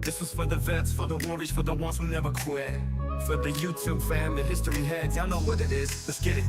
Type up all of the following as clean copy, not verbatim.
This was for the vets, for the warriors, for the ones who never quit. For the YouTube fam, the history heads, y'all know what it is. Let's get it.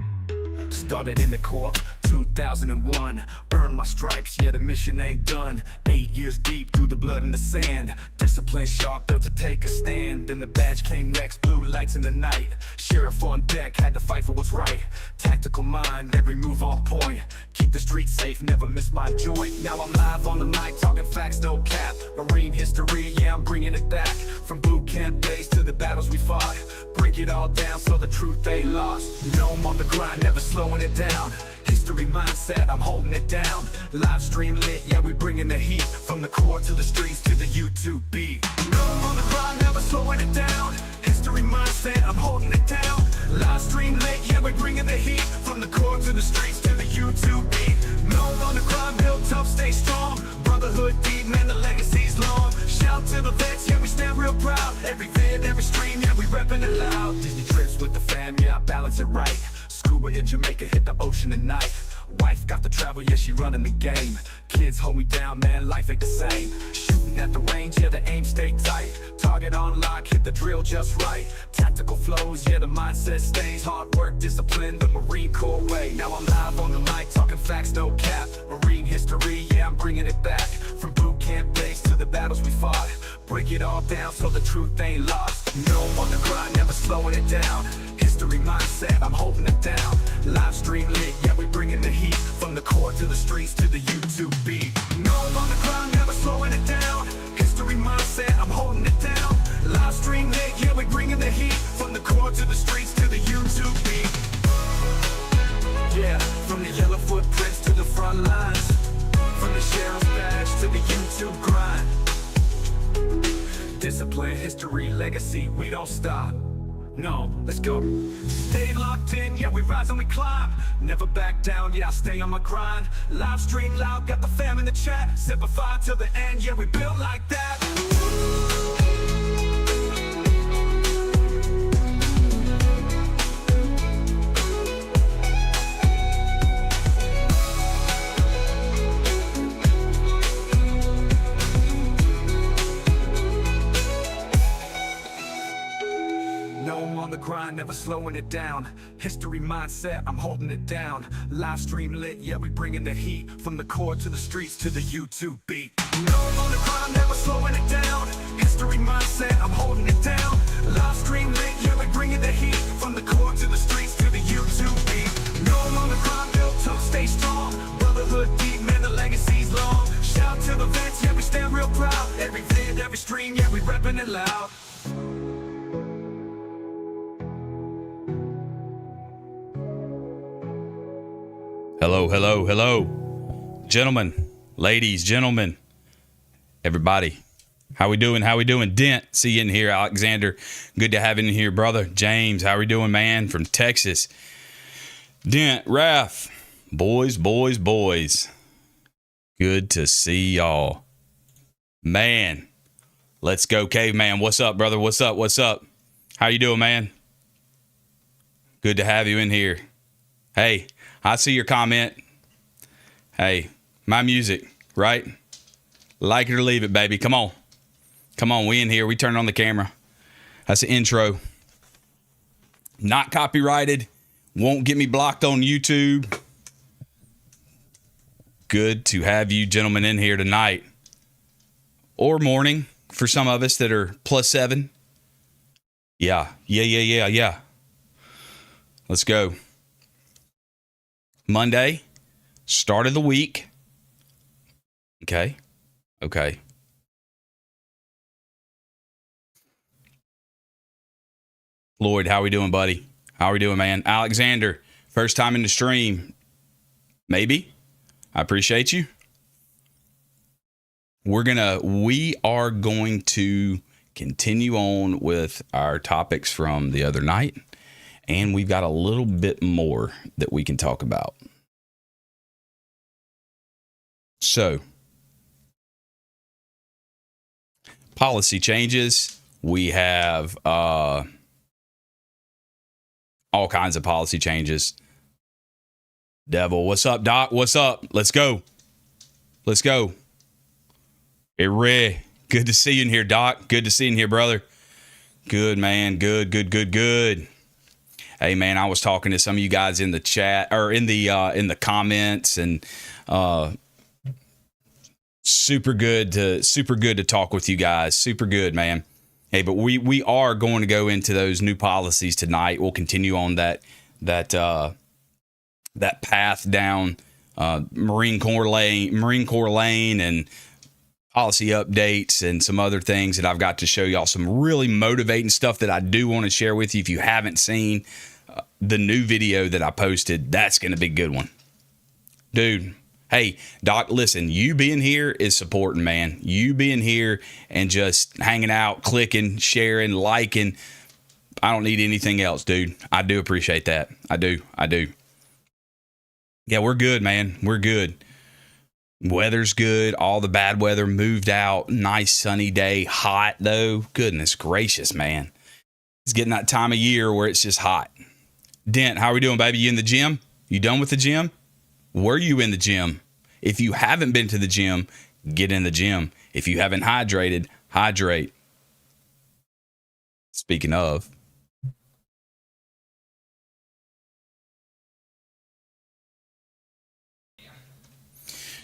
Started in the Corps, 2001. Earned my stripes, yeah, the mission ain't done. 8 years deep through the blood and the sand. Discipline sharp, built to take a stand. Then the badge came next, blue lights in the night. Sheriff on deck, had to fight for what's right. Tactical mind, every move on point. Keep the streets safe, never miss my joint. Now I'm live on the mic, talking facts, no cap. Marine history, yeah, I'm bringing it back. From boot camp days to the battles we fought. Break it all down so the truth ain't lost. No, I'm on the grind, never slowing it down. History mindset, I'm holding it down. Live stream lit, yeah, we bringing the heat. From the core to the streets to the YouTube beat. No, I'm on the grind, never slowing it down. History mindset, I'm holding it down. Live stream lit, yeah, we bringing the heat. From the core to the streets to the YouTube beat. No, I'm on the grind, built tough, stay strong. Brotherhood deep, man, the legacy's long. Shout to the vets, yeah, we stand real proud. Every vid, every stream, yeah, we reppin' it loud. Disney trips with the fam, yeah, I balance it right. Scuba in Jamaica, hit the ocean at night. Wife got to travel, yeah, she running the game. Kids hold me down, man, life ain't the same. Shooting at the range, yeah, the aim stay tight. Target on lock, hit the drill just right. Tactical flows, yeah, the mindset stays. Hard work, discipline, the Marine Corps way. Now I'm live on the mic, talking facts, no cap. Marine history, yeah, I'm bringing it back. From boot camp days to the battles we fought. Break it all down so the truth ain't lost. No, I'm on the grind, never slowing it down. History mindset, I'm holding it down. Live stream lit, yeah, we bringing the heat. From the core to the streets to the YouTube beat. No, I'm on the grind, never slowing it down. History mindset, I'm holding it down. Live stream lit, yeah, we bringing the heat. From the core to the streets to the YouTube beat. Yeah, from the yellow footprints to the front lines. From the sheriff's badge to the YouTube grind. Discipline, history, legacy, we don't stop. No, let's go. Stay locked in, yeah, we rise and we climb. Never back down, yeah, I stay on my grind. Live stream loud, got the fam in the chat. Simplify till the end, yeah, we built like that. The grind, never slowing it down. History mindset, I'm holding it down. Live stream lit, yeah, we bringing the heat. From the core to the streets to the YouTube beat. No, I'm on the grind, never slowing it down. History mindset, I'm holding it down. Live stream lit, yeah, we bringing the heat. From the core to the streets to the YouTube beat. No, I'm on the grind, built tough, stay strong. Brotherhood deep, man, the legacy's long. Shout to the vets, yeah, we stand real proud. Every vid, every stream, yeah, we reppin' it loud. Hello, hello, hello. Gentlemen, ladies, gentlemen, everybody. How we doing? How we doing? Dent, see you in here. Alexander, good to have you in here, brother. James, how we doing, man? From Texas. Dent, Raph, boys. Good to see y'all. Man, let's go, Caveman. What's up, brother? What's up? How you doing, man? Good to have you in here. Hey, I see your comment. Hey, my music, right? Like it or leave it, baby. Come on. We in here. We turn on the camera. That's the intro. Not copyrighted. Won't get me blocked on YouTube. Good to have you gentlemen in here tonight. Or morning for some of us that are +7. Yeah. Let's go. Monday, start of the week. Okay. Lloyd, how we doing, buddy? How we doing, man? Alexander, first time in the stream. Maybe. I appreciate you. We are going to continue on with our topics from the other night. And we've got a little bit more that we can talk about. So, policy changes. We have all kinds of policy changes. Devil, what's up, Doc? What's up? Let's go. Hey, Ray, Good to see you in here, Doc. Good to see you in here, brother. Good, man. Good. Hey, man, I was talking to some of you guys in the chat or in the comments, and super good to talk with you guys. Super good, man. Hey, but we are going to go into those new policies tonight. We'll continue on that path down Marine Corps lane, and policy updates and some other things that I've got to show y'all. Some really motivating stuff that I do want to share with you. If you haven't seen the new video that I posted, that's going to be a good one, dude. Hey, Doc, listen, you being here is supporting, man. You being here and just hanging out, clicking, sharing, liking. I don't need anything else, dude. I do appreciate that. I do. Yeah, we're good, man. We're good. Weather's good. All the bad weather moved out. Nice sunny day. Hot, though. Goodness gracious, man. It's getting that time of year where it's just hot. Dent, how are we doing, baby? You in the gym? You done with the gym? Were you in the gym? If you haven't been to the gym, get in the gym. If you haven't hydrated, hydrate. Speaking of.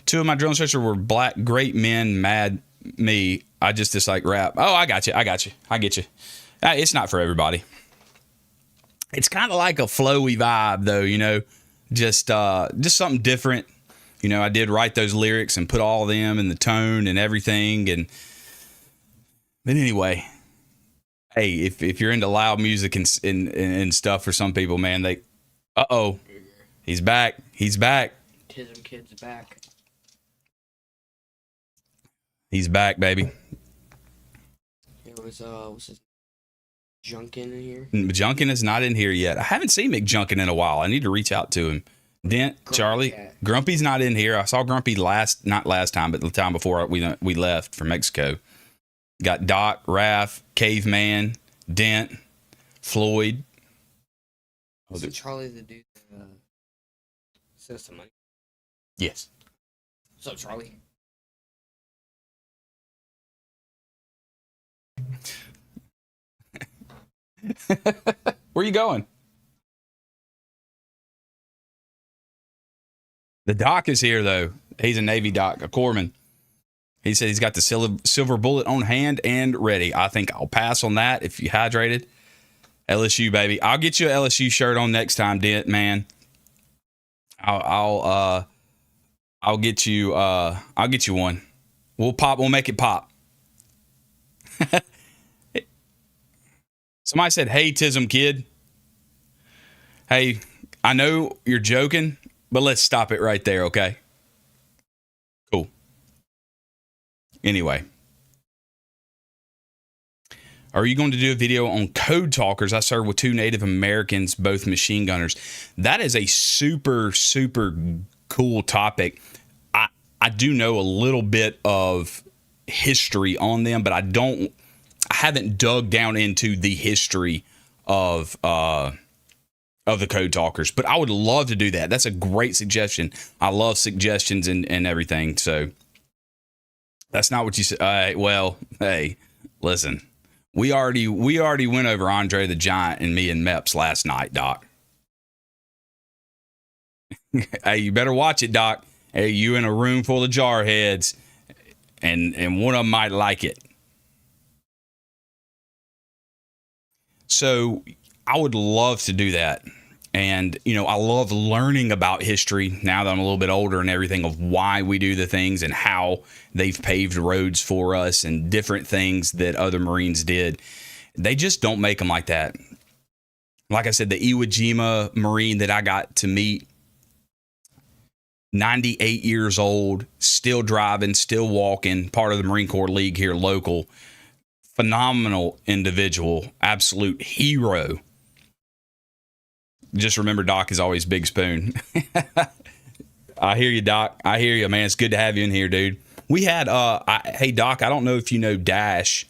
Two of my drill instructors were black, great men, mad me. I just dislike rap. Oh, I got you. I get you. It's not for everybody. It's kind of like a flowy vibe, though, you know, just something different. You know, I did write those lyrics and put all of them in the tone and everything. But anyway, hey, if you're into loud music and stuff for some people, man, he's back. Tism Kid's back. He's back, baby. It was what's his Junkin in here? Junkin is not in here yet. I haven't seen McJunkin in a while. I need to reach out to him. Dent, Grumpy Charlie, cat. Grumpy's not in here. I saw Grumpy not last time, but the time before we left for Mexico. Got Doc, Raph, Caveman, Dent, Floyd. Is Charlie the dude that says some money? Yes. What's up, Charlie? Where you going? The Doc is here, though. He's a Navy Doc, a corpsman. He said he's got the silver bullet on hand and ready. I think I'll pass on that if you hydrated. LSU, baby. I'll get you an LSU shirt on next time, Dent, man. I'll get you one. We'll make it pop. Somebody said, "Hey, Tism Kid." Hey, I know you're joking, but let's stop it right there, okay? Cool. Anyway. Are you going to do a video on code talkers? I served with 2 Native Americans, both machine gunners. That is a super, super cool topic. I do know a little bit of history on them, but I haven't dug down into the history of the code talkers. But I would love to do that. That's a great suggestion. I love suggestions and everything. So that's not what you said. Well, hey, listen. We already went over Andre the Giant and me and Meps last night, Doc. Hey, you better watch it, Doc. Hey, you in a room full of jarheads, and one of them might like it. So I would love to do that. And, you know, I love learning about history now that I'm a little bit older and everything, of why we do the things and how they've paved roads for us and different things that other Marines did. They just don't make them like that. Like I said, the Iwo Jima Marine that I got to meet, 98 years old, still driving, still walking, part of the Marine Corps League here local. Phenomenal individual, absolute hero. Just remember, Doc is always Big Spoon. I hear you, Doc. I hear you, man. It's good to have you in here, dude. We had, hey, Doc, I don't know if you know Dash,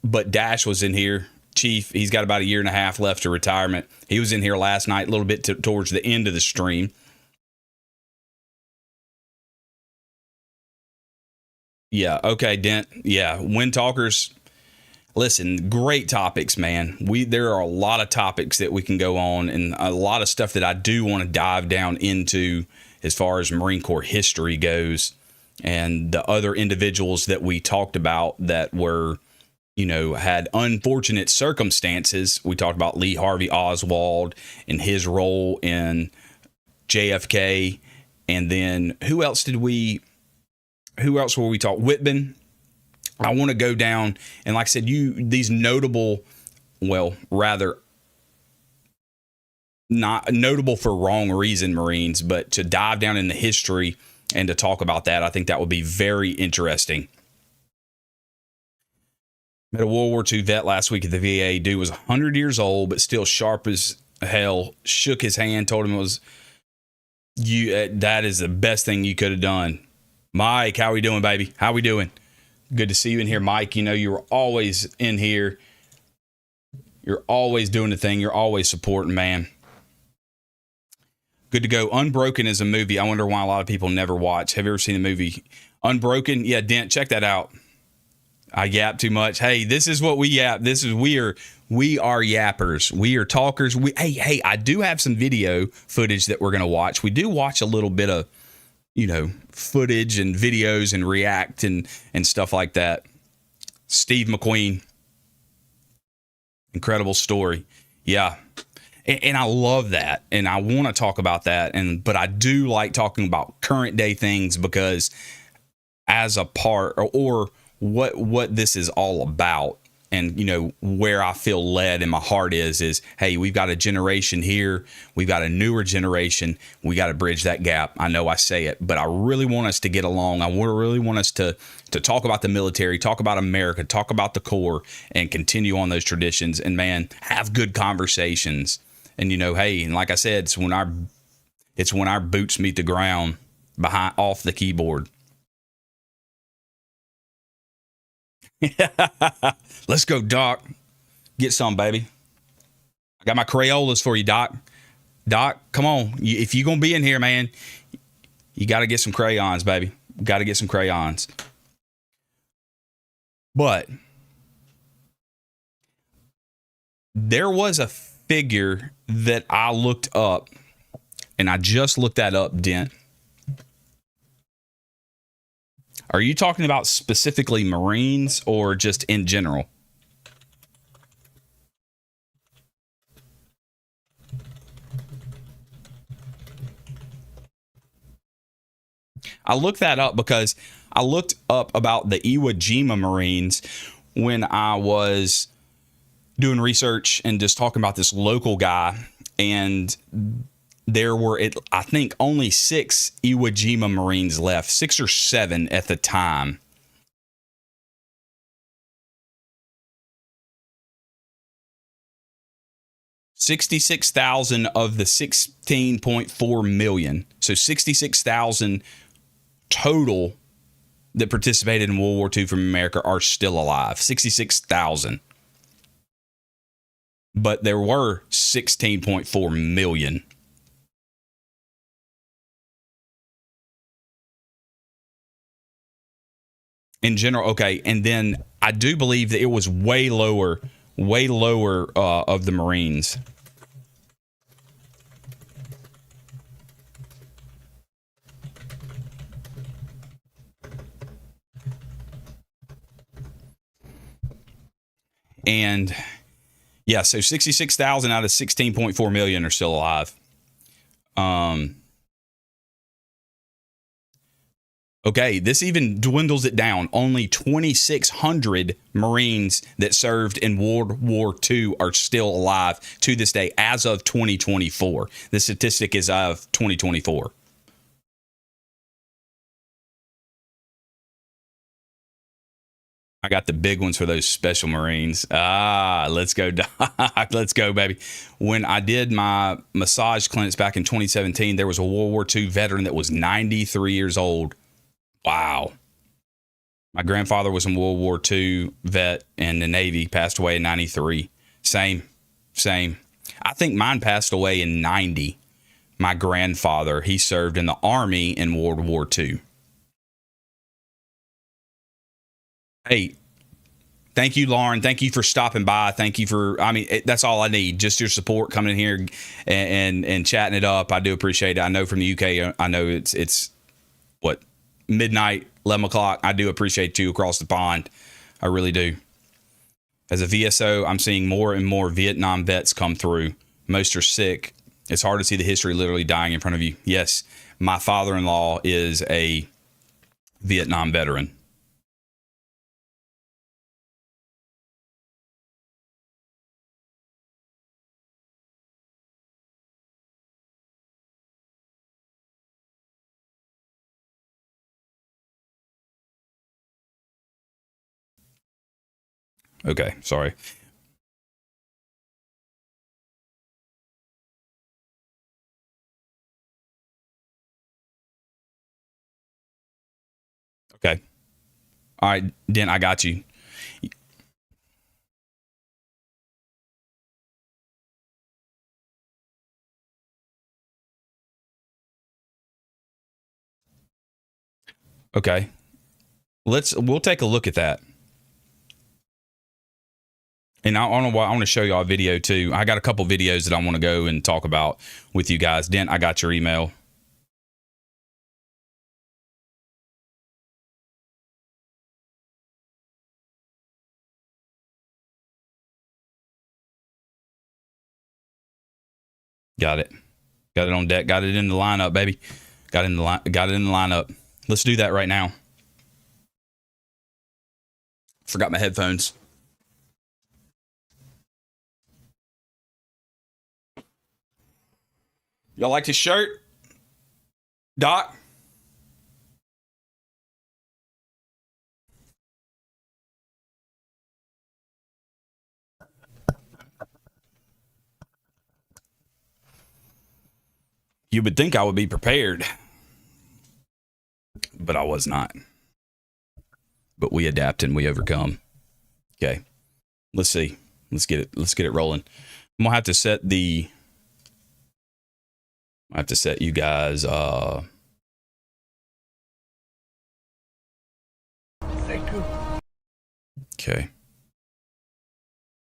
but Dash was in here. Chief, he's got about 1.5 years left to retirement. He was in here last night, a little bit towards the end of the stream. Yeah. Okay, Dent. Yeah. Wind talkers. Listen, great topics, man. There are a lot of topics that we can go on, and a lot of stuff that I do want to dive down into as far as Marine Corps history goes, and the other individuals that we talked about that were, had unfortunate circumstances. We talked about Lee Harvey Oswald and his role in JFK, and then who else were we talking? Whitman. I want to go down, and like I said, these notable, well, rather not notable for wrong reason Marines, but to dive down in the history and to talk about that, I think that would be very interesting. Met a World War II vet last week at the VA. Dude was 100 years old, but still sharp as hell. Shook his hand, told him it was that is the best thing you could have done. Mike, how we doing, baby? How we doing? Good to see you in here, Mike. You're always in here. You're always doing the thing. You're always supporting, man. Good to go. Unbroken is a movie I wonder why a lot of people never watch. Have you ever seen the movie Unbroken? Yeah, Dent, check that out. I yap too much. Hey, this is what we yap. We are yappers. We are talkers. Hey, I do have some video footage that we're going to watch. We do watch a little bit of footage and videos and react and stuff like that. Steve McQueen. Incredible story. Yeah. And I love that. And I want to talk about that. But I do like talking about current day things because as a part or what this is all about. And, where I feel led in my heart is, hey, we've got a generation here. We've got a newer generation. We got to bridge that gap. I know I say it, but I really want us to get along. I really want us to talk about the military, talk about America, talk about the Corps, and continue on those traditions. And, man, have good conversations. And, hey, and like I said, it's when our boots meet the ground off the keyboard. Let's go, Doc. Get some, baby. I got my Crayolas for you, Doc. Doc, come on. If you're going to be in here, man, you got to get some crayons, baby. Got to get some crayons. But there was a figure that I looked up, and I just looked that up, Dent. Are you talking about specifically Marines or just in general? I looked that up because I looked up about the Iwo Jima Marines when I was doing research and just talking about this local guy. And there were, I think, only 6 Iwo Jima Marines left, 6 or 7 at the time. $66,000 of the 16.4 million. So 66,000 total that participated in World War II from America are still alive. 66,000. But there were 16.4 million. In general, okay. And then I do believe that it was way lower of the Marines. And yeah, so 66,000 out of 16.4 million are still alive. Okay, this even dwindles it down. Only 2,600 Marines that served in World War II are still alive to this day as of 2024. The statistic is of 2024. I got the big ones for those special Marines. Let's go, Doc. Let's go, baby. When I did my massage clinics back in 2017, there was a World War II veteran that was 93 years old. Wow. My grandfather was in World War II vet in the Navy, passed away in 93. Same. I think mine passed away in 90. My grandfather, he served in the Army in World War II. Hey, thank you, Lauren. Thank you for stopping by. Thank you for, I mean, that's all I need. Just your support coming in here and chatting it up. I do appreciate it. I know from the UK, I know it's what, midnight, 11 o'clock. I do appreciate you across the pond. I really do. As a VSO, I'm seeing more and more Vietnam vets come through. Most are sick. It's hard to see the history literally dying in front of you. Yes, my father-in-law is a Vietnam veteran. Okay, sorry. Okay. All right, Den, I got you. Okay. We'll take a look at that. And I don't know why I want to show y'all a video too. I got a couple videos that I want to go and talk about with you guys. Dent, I got your email. Got it. Got it on deck. Got it in the lineup, baby. Got it in the lineup. Let's do that right now. Forgot my headphones. Y'all like his shirt? Doc? You would think I would be prepared, but I was not. But we adapt and we overcome. Okay. Let's see. Let's get it rolling. I'm gonna have to set the I have to set you guys okay.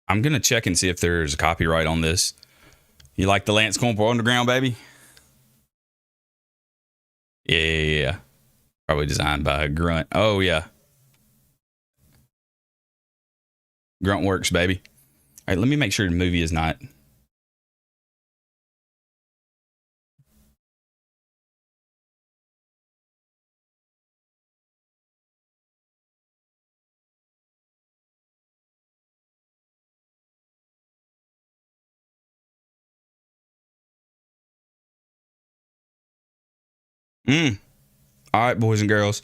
I'm gonna check and see if there's a copyright on this. You like the Lance Corporal Underground, baby? Yeah. Probably designed by a Grunt. Oh yeah. Grunt Works, baby. All right, let me make sure the movie is not. All right, boys and girls,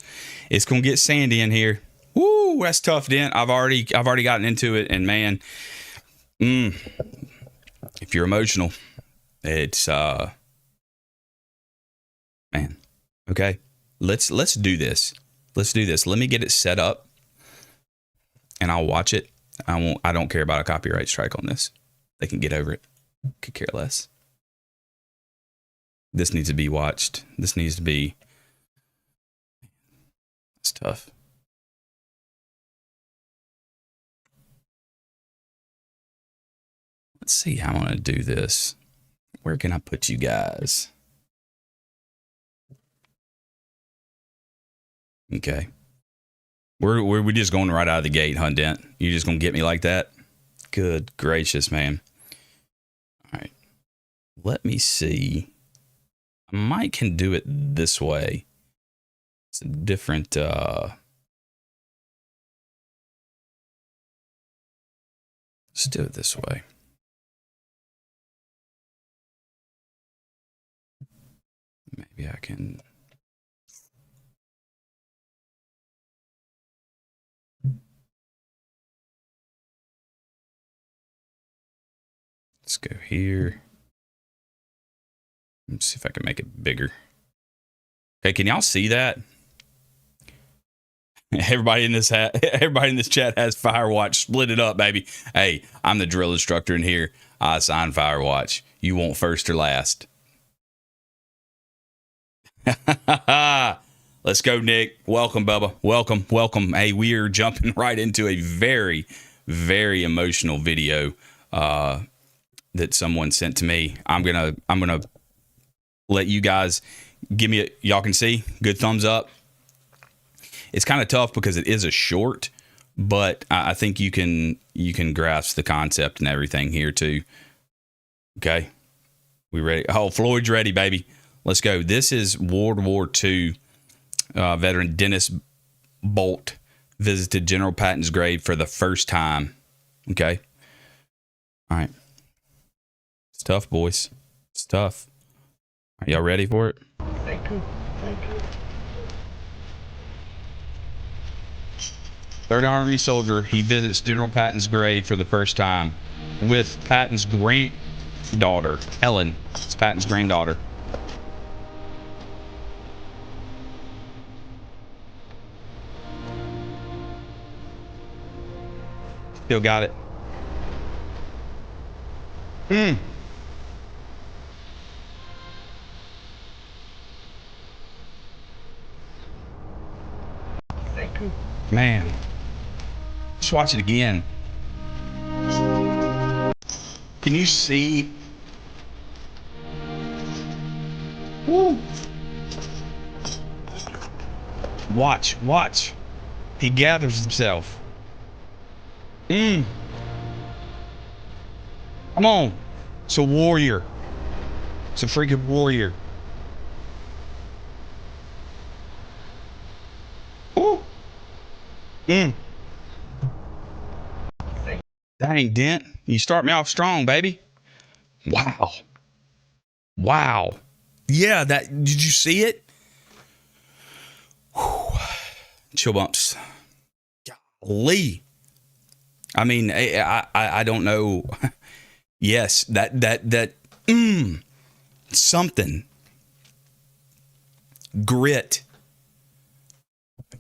it's gonna get sandy in here. Woo, that's tough, Dent. I've already gotten into it, and man, if you're emotional, it's man. Okay, let's do this. Let's do this. Let me get it set up, and I'll watch it. I don't care about a copyright strike on this. They can get over it. Could care less. This needs to be watched. This needs to be. It's tough. Let's see how I'm going to do this. Where can I put you guys? Okay. We're just going right out of the gate, huh, Dent? You just going to get me like that? Good gracious, man. All right. Let me see. I might can do it this way. It's a different let's do it this way. Maybe I can. Let's go here. Let's see if I can make it bigger. Okay, can y'all see that? Everybody in this chat has Firewatch. Split it up, baby. Hey, I'm the drill instructor in here. I assign Firewatch. You want first or last? Let's go, Nick. Welcome, Bubba. Welcome, welcome. Hey, we are jumping right into a very, very emotional video that someone sent to me. I'm gonna let you guys give me y'all can see. Good thumbs up. It's kind of tough because it is a short, but I think you can grasp the concept and everything here too. Okay, we ready? Oh, Floyd's ready, baby. Let's go. This is World War II veteran Dennis Bolt visited General Patton's grave for the first time. Okay, all right. It's tough, boys. It's tough. Are y'all ready for it? Thank you. Thank you. Third Army soldier, he visits General Patton's grave for the first time with Patton's granddaughter, Helen. It's Patton's granddaughter. Still got it. Thank you. Man. Just watch it again. Can you see? Woo. Watch. He gathers himself. Come on. It's a warrior. It's a freaking warrior. Ooh. Dang, Dent. You start me off strong, baby. Wow. Yeah, did you see it? Whew. Chill bumps. Golly. I mean, I don't know. Yes, that something. Grit.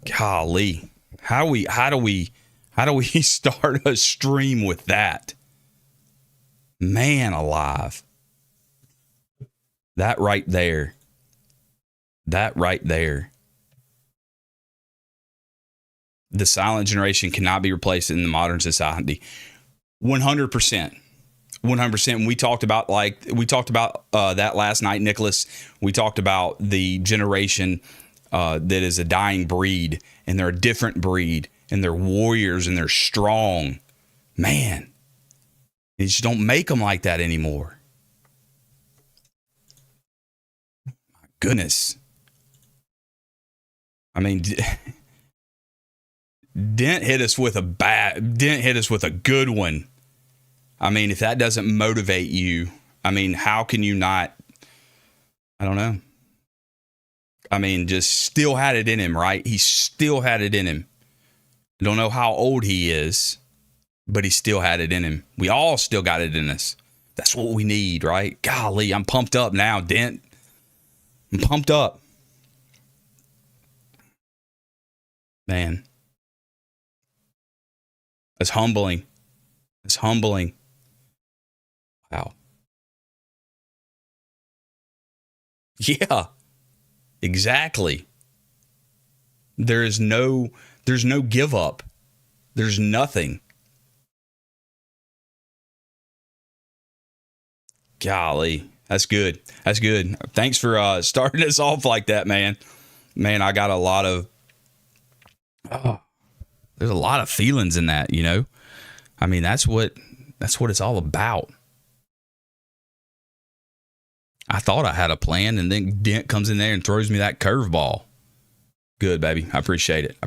Golly. How do we start a stream with that? Man alive. That right there. The silent generation cannot be replaced in the modern society. 100%. 100%. We talked about that last night, Nicholas. We talked about the generation that is a dying breed, and they're a different breed, and they're warriors, and they're strong. Man, you just don't make them like that anymore. My goodness. I mean, Dent hit us with a good one. I mean, if that doesn't motivate you, I mean, how can you not? I don't know. I mean, just still had it in him, right? He still had it in him. Don't know how old he is, but he still had it in him. We all still got it in us. That's what we need, right? Golly, I'm pumped up now, Dent. I'm pumped up. Man. It's humbling. Wow. Yeah, exactly. There's no give up. There's nothing. Golly, that's good. Thanks for starting us off like that, man. Man, I got a lot of there's a lot of feelings in that, you know. I mean, that's what it's all about. I thought I had a plan, and then Dent comes in there and throws me that curveball. Good, baby. I appreciate it.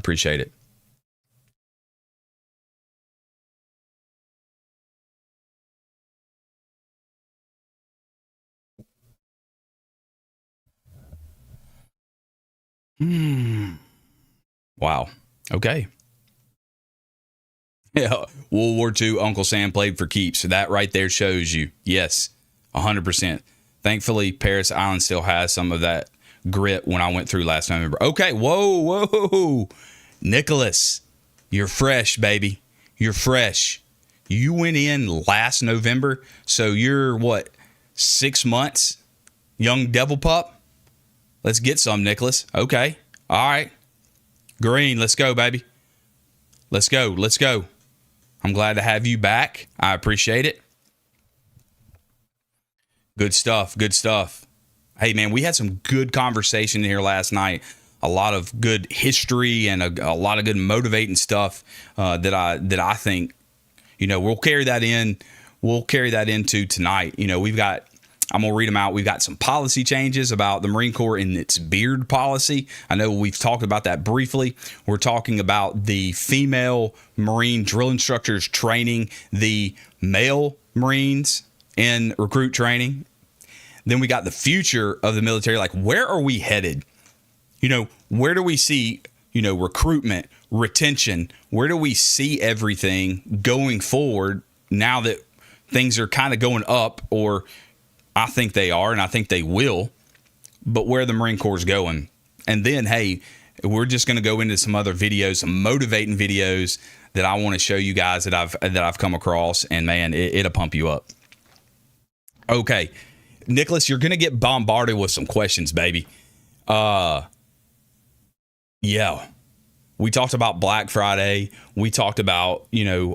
Wow. Okay. Yeah. World War II, Uncle Sam played for keeps. So that right there shows you. Yes. 100%. Thankfully, Paris Island still has some of that grit when I went through last November. Okay. Whoa. Nicholas, you're fresh, baby. You're fresh. You went in last November. So you're what? 6 months? Young devil pup? Let's get some, Nicholas. Okay. All right. Green, let's go, baby. Let's go. Let's go. I'm glad to have you back. I appreciate it. Good stuff. Good stuff. Hey, man, we had some good conversation here last night. A lot of good history and a lot of good motivating stuff that I think, we'll carry that in. We'll carry that into tonight. I'm going to read them out. We've got some policy changes about the Marine Corps and its beard policy. I know we've talked about that briefly. We're talking about the female Marine drill instructors training the male Marines in recruit training. Then we got the future of the military. Like, where are we headed? Where do we see, recruitment, retention? Where do we see everything going forward now that things are kind of going up, or I think they are, and I think they will, but where the Marine Corps is going. And then, hey, we're just going to go into some other videos, some motivating videos that I want to show you guys that I've come across, and man, it'll pump you up. Okay, Nicholas, you're going to get bombarded with some questions, baby. Yeah. We talked about Black Friday. We talked about,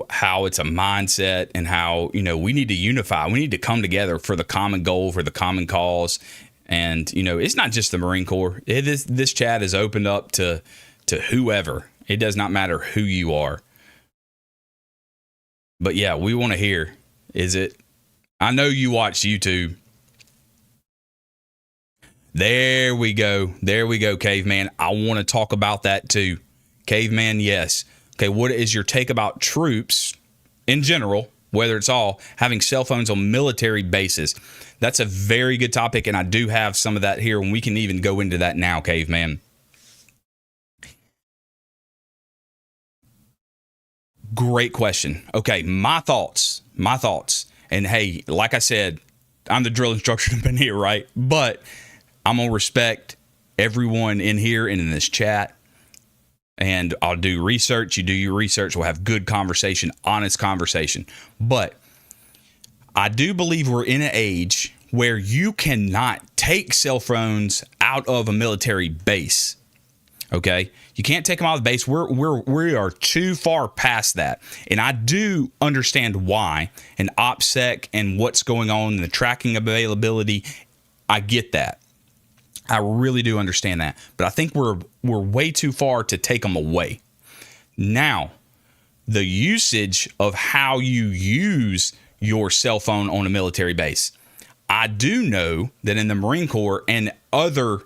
how it's a mindset and how, we need to unify. We need to come together for the common goal, for the common cause. And, it's not just the Marine Corps. This chat is opened up to whoever. It does not matter who you are. But yeah, we want to hear. I know you watch YouTube. There we go. There we go, Caveman. I want to talk about that too. Caveman, yes. Okay, what is your take about troops in general, whether it's all, having cell phones on military bases? That's a very good topic, and I do have some of that here, and we can even go into that now, Caveman. Great question. Okay, my thoughts. And hey, like I said, I'm the drill instructor up in here, right? But I'm going to respect everyone in here and in this chat. And I'll do research. You do your research. We'll have good conversation, honest conversation. But I do believe we're in an age where you cannot take cell phones out of a military base. Okay? You can't take them out of the base. We are too far past that. And I do understand why. And OPSEC and what's going on in the tracking availability, I get that. I really do understand that. But I think we're way too far to take them away. Now, the usage of how you use your cell phone on a military base. I do know that in the Marine Corps and other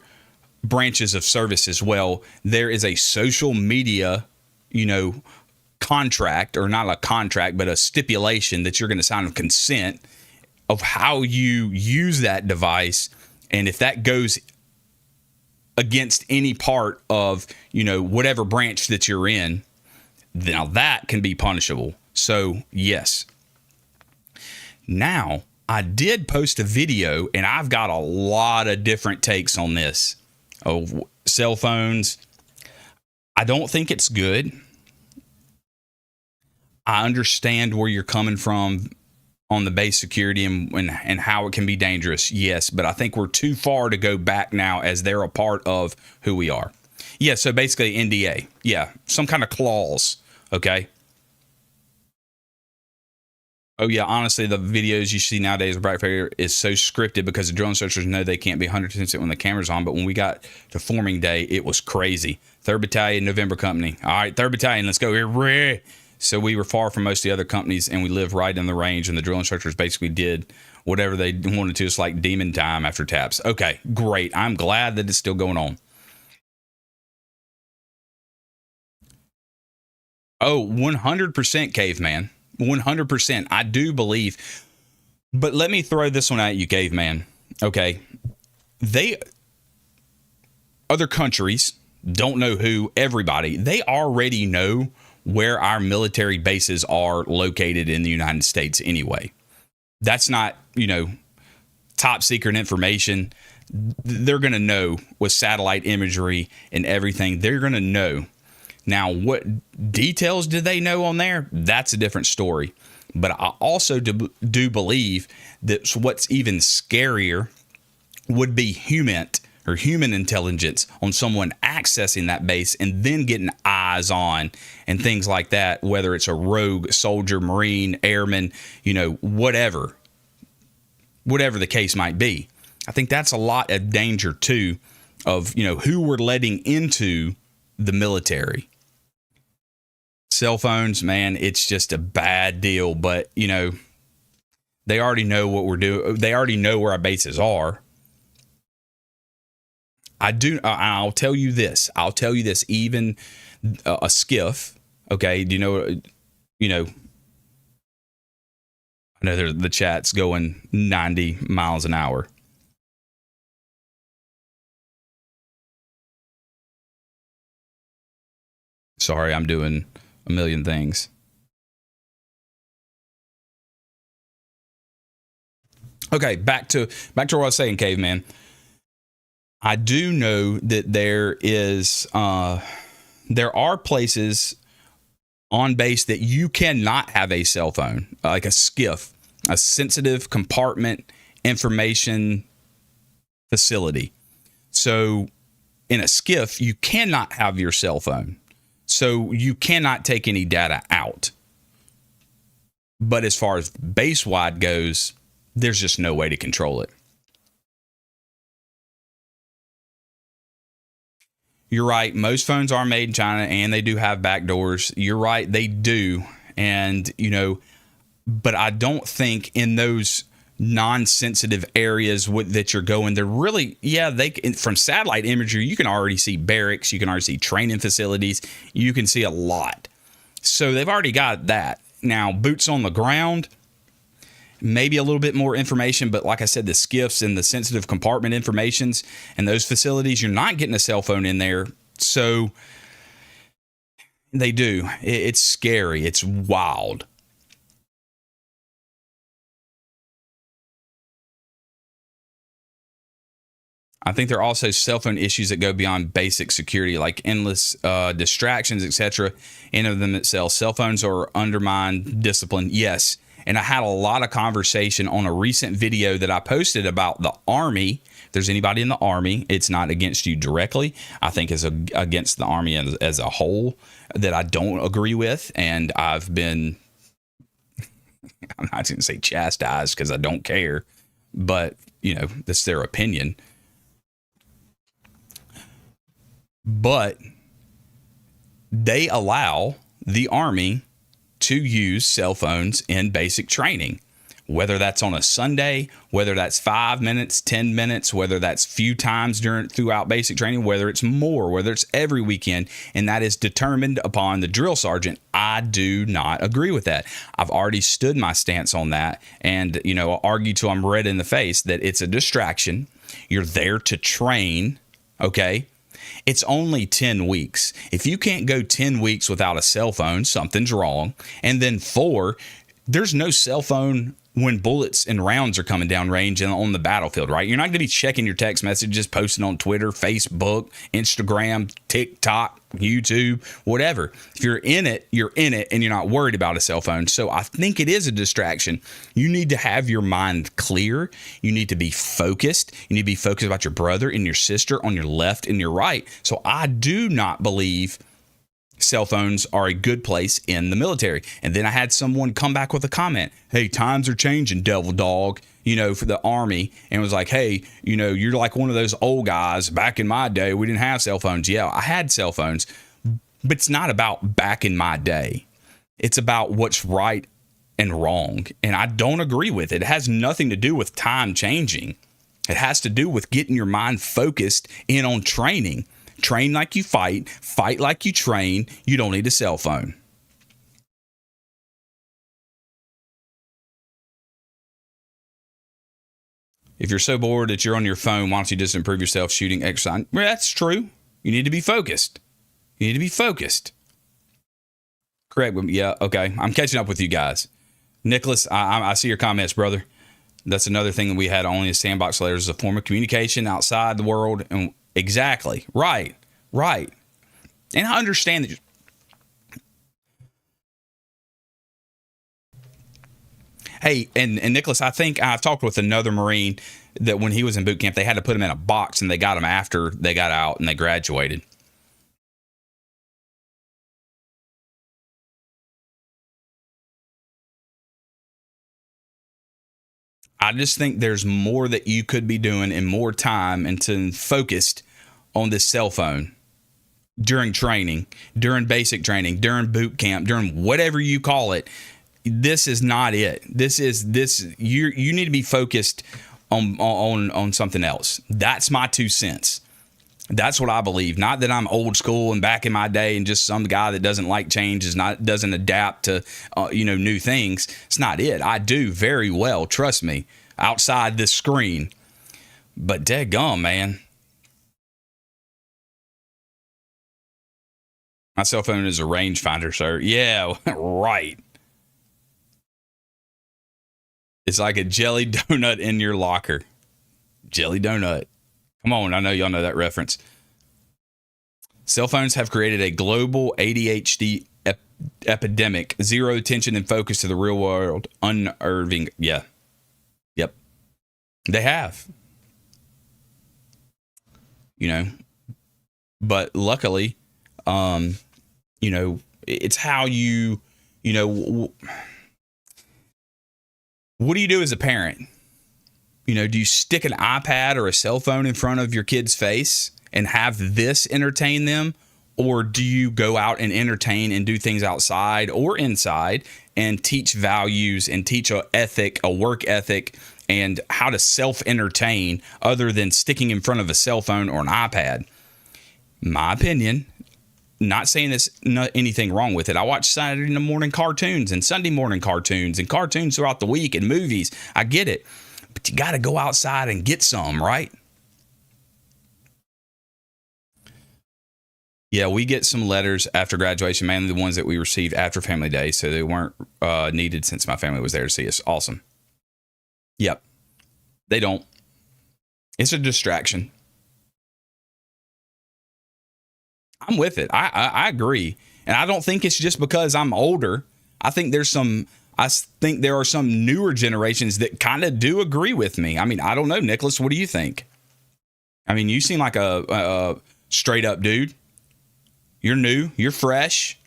branches of service as well, there is a social media, contract, or not a contract, but a stipulation that you're going to sign of consent of how you use that device. And if that goes against any part of, whatever branch that you're in, now that can be punishable. So, yes. Now, I did post a video, and I've got a lot of different takes on this. Of cell phones. I don't think it's good. I understand where you're coming from on the base security and how it can be dangerous. Yes, but I think we're too far to go back now as they're a part of who we are. Yeah, so basically NDA. Yeah, some kind of clause. Okay. Oh, yeah, honestly, the videos you see nowadays of Black Friday is so scripted because the drill instructors know they can't be 100% when the camera's on. But when we got to forming day, it was crazy. 3rd Battalion, November Company. All right, 3rd Battalion, let's go here. So we were far from most of the other companies, and we lived right in the range, and the drill instructors basically did whatever they wanted to. It's like demon time after taps. Okay, great. I'm glad that it's still going on. Oh, 100% Caveman. 100%. I do believe. But let me throw this one at you, Caveman. Okay. Other countries, don't know who, everybody, they already know where our military bases are located in the United States anyway. That's not, top secret information. They're going to know with satellite imagery and everything. They're going to know. Now, what details do they know on there? That's a different story. But I also do believe that what's even scarier would be HUMINT or human intelligence on someone accessing that base and then getting eyes on and things like that, whether it's a rogue soldier, Marine, airman, whatever the case might be. I think that's a lot of danger too of, who we're letting into the military. Cell phones, man, it's just a bad deal, but they already know what we're doing. They already know where our bases are. I'll tell you this. Even a skiff. Okay. Do I know the chat's going 90 miles an hour. Sorry, I'm doing a million things. Okay, back to what I was saying, Caveman. I do know that there are places on base that you cannot have a cell phone, like a skiff, a sensitive compartment information facility. So in a skiff, you cannot have your cell phone. So you cannot take any data out. But as far as base-wide goes, there's just no way to control it. You're right. Most phones are made in China and they do have backdoors. You're right. They do. And, but I don't think in those non-sensitive areas that you're going, they're really, from satellite imagery, you can already see barracks. You can already see training facilities. You can see a lot. So they've already got that. Now, boots on the ground, maybe a little bit more information, but like I said, the skiffs and the sensitive compartment informations and those facilities, you're not getting a cell phone in there. So they do. It's scary. It's wild. I think there are also cell phone issues that go beyond basic security, like endless distractions, etc. In of them itself, cell phones are undermine discipline. Yes. And I had a lot of conversation on a recent video that I posted about the Army. If there's anybody in the Army, it's not against you directly. I think it's against the Army as a whole that I don't agree with. And I've been, I'm not going to say chastised because I don't care, but, that's their opinion. But they allow the Army to use cell phones in basic training, whether that's on a Sunday, whether that's 5 minutes, 10 minutes, whether that's few times throughout basic training, whether it's more, whether it's every weekend, and that is determined upon the drill sergeant. I do not agree with that. I've already stood my stance on that and, argue till I'm red in the face that it's a distraction. You're there to train, okay? It's only 10 weeks. If you can't go 10 weeks without a cell phone, something's wrong. And then 4, there's no cell phone when bullets and rounds are coming down range and on the battlefield, right? You're not going to be checking your text messages, posting on Twitter, Facebook, Instagram, TikTok, YouTube, whatever. If you're in it, and you're not worried about a cell phone. So I think it is a distraction. You need to have your mind clear. You need to be focused. You need to be focused about your brother and your sister on your left and your right. So I do not believe cell phones are a good place in the military. And then I had someone come back with a comment. Hey, times are changing, devil dog, for the Army. And it was like, hey, you're like one of those old guys. Back in my day, we didn't have cell phones. Yeah, I had cell phones, but it's not about back in my day. It's about what's right and wrong. And I don't agree with it. It has nothing to do with time changing. It has to do with getting your mind focused in on training. Train like you fight like you train. You don't need a cell phone. If you're so bored that you're on your phone, why don't you just improve yourself shooting exercise? Well, that's true. You need to be focused. Correct. Yeah, okay. I'm catching up with you guys. Nicholas, I see your comments, brother. That's another thing that we had only a sandbox letters as a form of communication outside the world. And exactly. Right. And I understand that. Hey, and Nicholas, I think I talked with another Marine that when he was in boot camp, they had to put him in a box, and they got him after they got out and they graduated. I just think there's more that you could be doing and more time and to focused on this cell phone during training, during basic training, during boot camp, during whatever you call it. This is not it. You need to be focused on something else. That's my 2 cents. That's what I believe. Not that I'm old school and back in my day and just some guy that doesn't like change, doesn't adapt to new things. It's not it. I do very well, trust me, outside this screen. But daggum, man. My cell phone is a rangefinder, sir. Yeah, right. It's like a jelly donut in your locker. Jelly donut. Come on, I know y'all know that reference. Cell phones have created a global ADHD epidemic. Zero attention and focus to the real world. Unnerving. Yeah. Yep. They have. But luckily, it's how what do you do as a parent? Do you stick an iPad or a cell phone in front of your kid's face and have this entertain them? Or do you go out and entertain and do things outside or inside and teach values and teach a work ethic and how to self-entertain other than sticking in front of a cell phone or an iPad? My opinion, not saying there's not anything wrong with it. I watch Saturday morning cartoons and Sunday morning cartoons and cartoons throughout the week and movies. I get it. But you got to go outside and get some, right? Yeah, we get some letters after graduation, mainly the ones that we received after Family Day, so they weren't needed since my family was there to see us. Awesome. Yep. They don't. It's a distraction. I'm with it. I agree. And I don't think it's just because I'm older. I think there are some newer generations that kind of do agree with me. I mean, I don't know, Nicholas, what do you think? I mean, you seem like a straight up dude. You're new. You're fresh.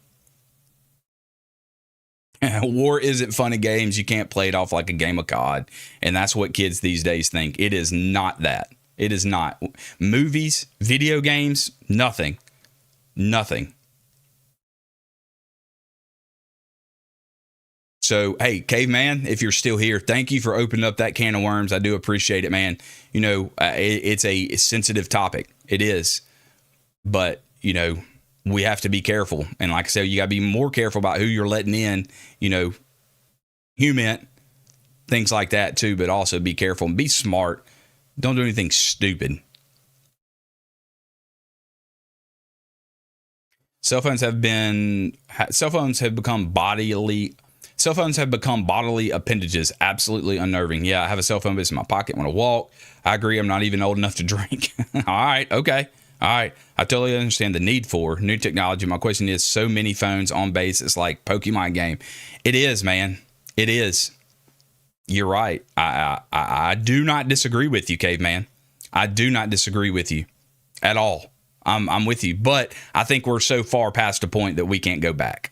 War isn't fun and games. You can't play it off like a game of COD. And that's what kids these days think. It is not that. It is not. Movies, video games, nothing. Nothing. So, hey, Caveman, if you're still here, thank you for opening up that can of worms. I do appreciate it, man. It's a sensitive topic. It is. But, we have to be careful. And like I said, you got to be more careful about who you're letting in, human, things like that too. But also be careful and be smart. Don't do anything stupid. Cell phones have become bodily appendages. Absolutely unnerving. Yeah, I have a cell phone, but it's in my pocket when I walk. I agree. I'm not even old enough to drink. All right. Okay. All right. I totally understand the need for new technology. My question is, so many phones on base, it's like Pokemon game. It is, man. It is. You're right. I do not disagree with you, Caveman. I do not disagree with you at all. I'm with you, but I think we're so far past a point that we can't go back.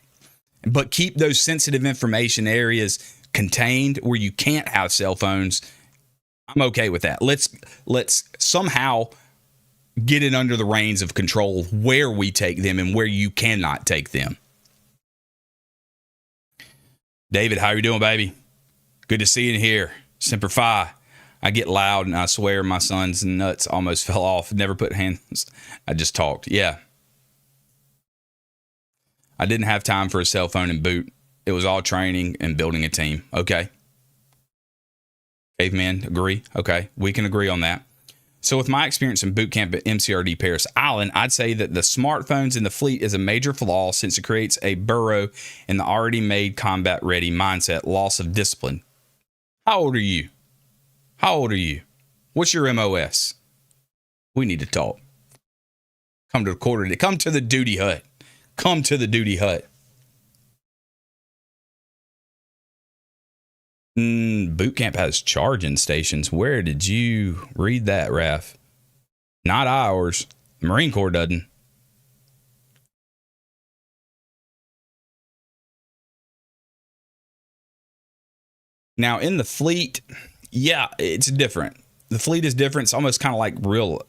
But keep those sensitive information areas contained where you can't have cell phones. I'm okay with that. Let's somehow get it under the reins of control where we take them and where you cannot take them. David, how you doing, baby? Good to see you here. Semper Fi. I get loud and I swear my son's nuts almost fell off. Never put hands. I just talked. Yeah. I didn't have time for a cell phone and boot. It was all training and building a team. Okay. Cavemen, agree? Okay. We can agree on that. So with my experience in boot camp at MCRD Paris Island, I'd say that the smartphones in the fleet is a major flaw since it creates a burrow in the already made combat ready mindset, loss of discipline. How old are you? How old are you? What's your MOS? We need to talk. Come to the duty hut. Come to the duty hut. Boot camp has charging stations. Where did you read that, Raf? Not ours. Marine Corps doesn't. Now, in the fleet, yeah, it's different. The fleet is different. It's almost kind of like real.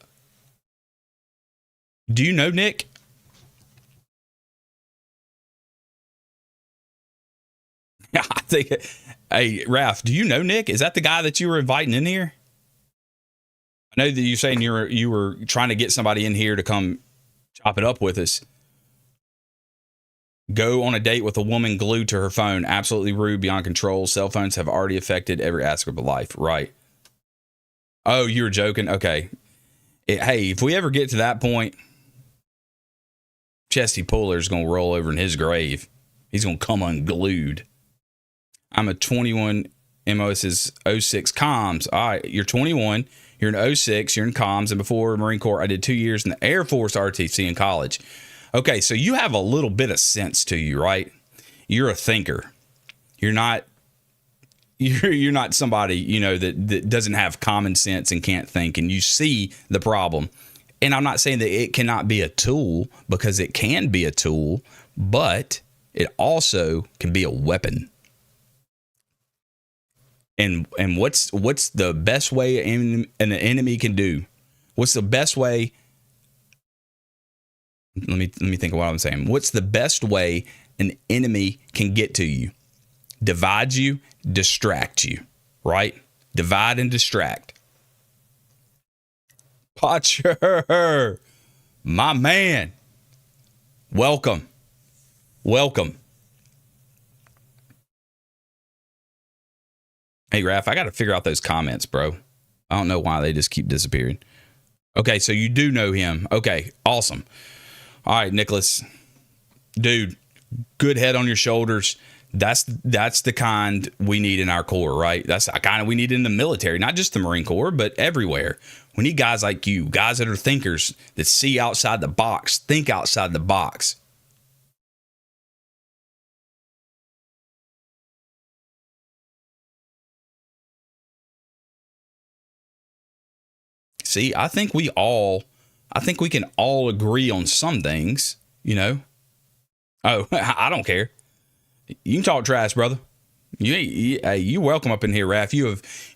Do you know Nick? Yeah, I think. Hey, Raf, do you know Nick? Is that the guy that you were inviting in here? I know that you're saying you were trying to get somebody in here to come chop it up with us. Go on a date with a woman glued to her phone. Absolutely rude, beyond control. Cell phones have already affected every aspect of life. Right. Oh, you were joking? Okay. Hey, if we ever get to that point, Chesty Puller's going to roll over in his grave. He's going to come unglued. I'm a 21 MOS's 06 comms. All right, you're 21. You're in 06. You're in comms. And before Marine Corps, I did 2 years in the Air Force RTC in college. Okay, so you have a little bit of sense to you, right? You're a thinker. You're not somebody, you know, that doesn't have common sense and can't think, and you see the problem. And I'm not saying that it cannot be a tool, because it can be a tool, but it also can be a weapon. And what's the best way an enemy can do? What's the best way? Let me think of what I'm saying. What's the best way an enemy can get to you? Divide you, distract you, right? Divide and distract. Potcher, my man. Welcome. Hey, Raph, I got to figure out those comments, bro. I don't know why they just keep disappearing. Okay, so you do know him. Okay, awesome. All right, Nicholas. Dude, good head on your shoulders. That's the kind we need in our Corps, right? That's the kind we need in the military, not just the Marine Corps, but everywhere. We need guys like you, guys that are thinkers, that see outside the box, think outside the box. See, I think we can all agree on some things, you know. Oh, I don't care. You can talk trash, brother. You welcome up in here, Raph.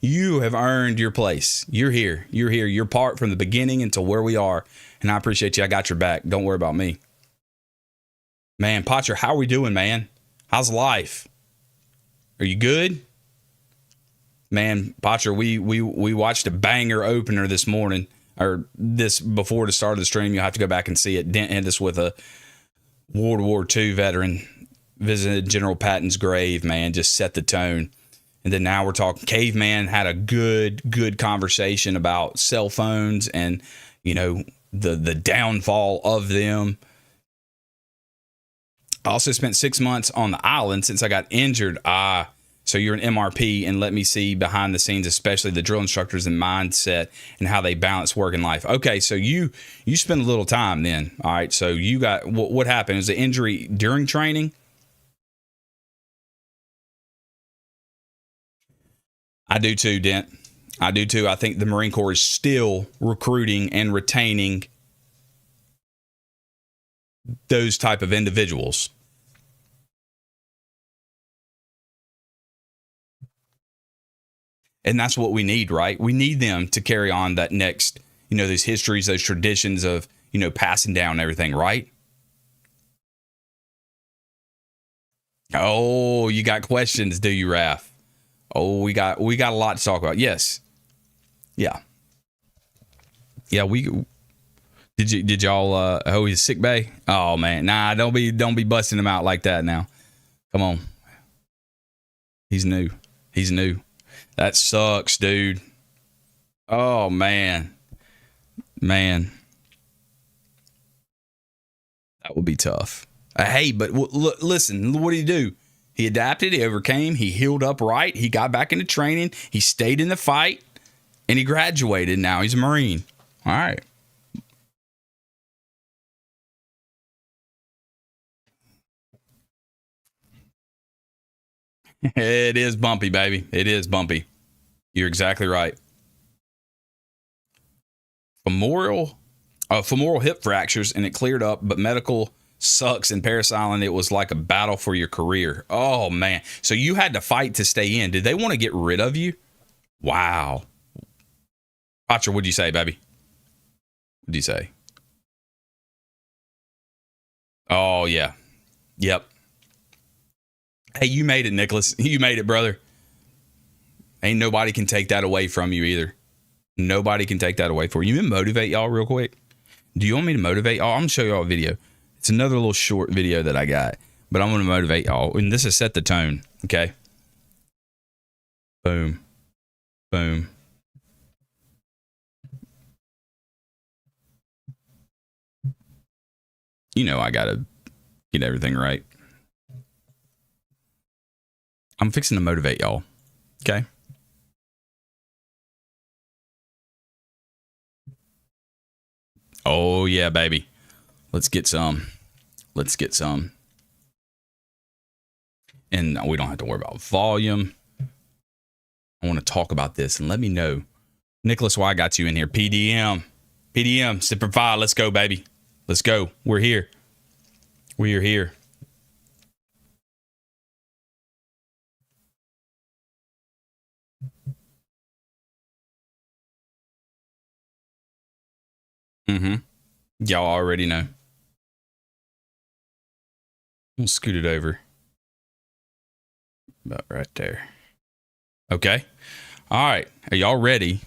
You have earned your place. You're here. You're part from the beginning until where we are, and I appreciate you. I got your back. Don't worry about me, man. Potcher, how are we doing, man? How's life? Are you good, man? Potcher, we watched a banger opener this morning, or this before the start of the stream. You'll have to go back and see it. Dent hit us with a World War II veteran. Visited General Patton's grave, man, just set the tone. And then now we're talking. Caveman had a good conversation about cell phones and, you know, the downfall of them. I also spent 6 months on the island since I got injured. So you're an MRP, and let me see behind the scenes, especially the drill instructors and mindset and how they balance work and life. Okay, so you spend a little time then. All right, so you got what happened? Was the injury during training? I do too, Dent. I do too. I think the Marine Corps is still recruiting and retaining those type of individuals. And that's what we need, right? We need them to carry on that next, you know, those histories, those traditions of, you know, passing down everything, right? Oh, you got questions, do you, Raph? Oh, we got a lot to talk about. Yes. Yeah. Yeah, did y'all oh, he's sick bay? Oh man. Nah, don't be busting him out like that now. Come on. He's new. That sucks, dude. Oh man. That would be tough. Hey, but listen, what did he do? He adapted, he overcame, he healed up right, he got back into training, he stayed in the fight, and he graduated. Now he's a Marine. All right. It is bumpy, baby. It is bumpy. You're exactly right. Femoral hip fractures, and it cleared up, but medical sucks. In Paris Island, it was like a battle for your career. Oh, man. So you had to fight to stay in. Did they want to get rid of you? Wow. Patcher, what'd you say, baby? What'd you say? Oh, yeah. Yep. Hey, you made it, Nicholas. You made it, brother. Ain't nobody can take that away from you either. Nobody can take that away for you. You motivate y'all real quick? Do you want me to motivate y'all? I'm going to show y'all a video. It's another little short video that I got, but I'm going to motivate y'all. And this is set the tone, okay? Boom. Boom. You know I got to get everything right. I'm fixing to motivate y'all, okay? Oh, yeah, baby. Let's get some. Let's get some. And we don't have to worry about volume. I want to talk about this and let me know. Nicholas, why I got you in here. PDM. PDM, Sip and Fire. Let's go, baby. Let's go. We're here. We are here. Mm-hmm. Y'all already know. We'll scoot it over. About right there. Okay. All right. Are y'all ready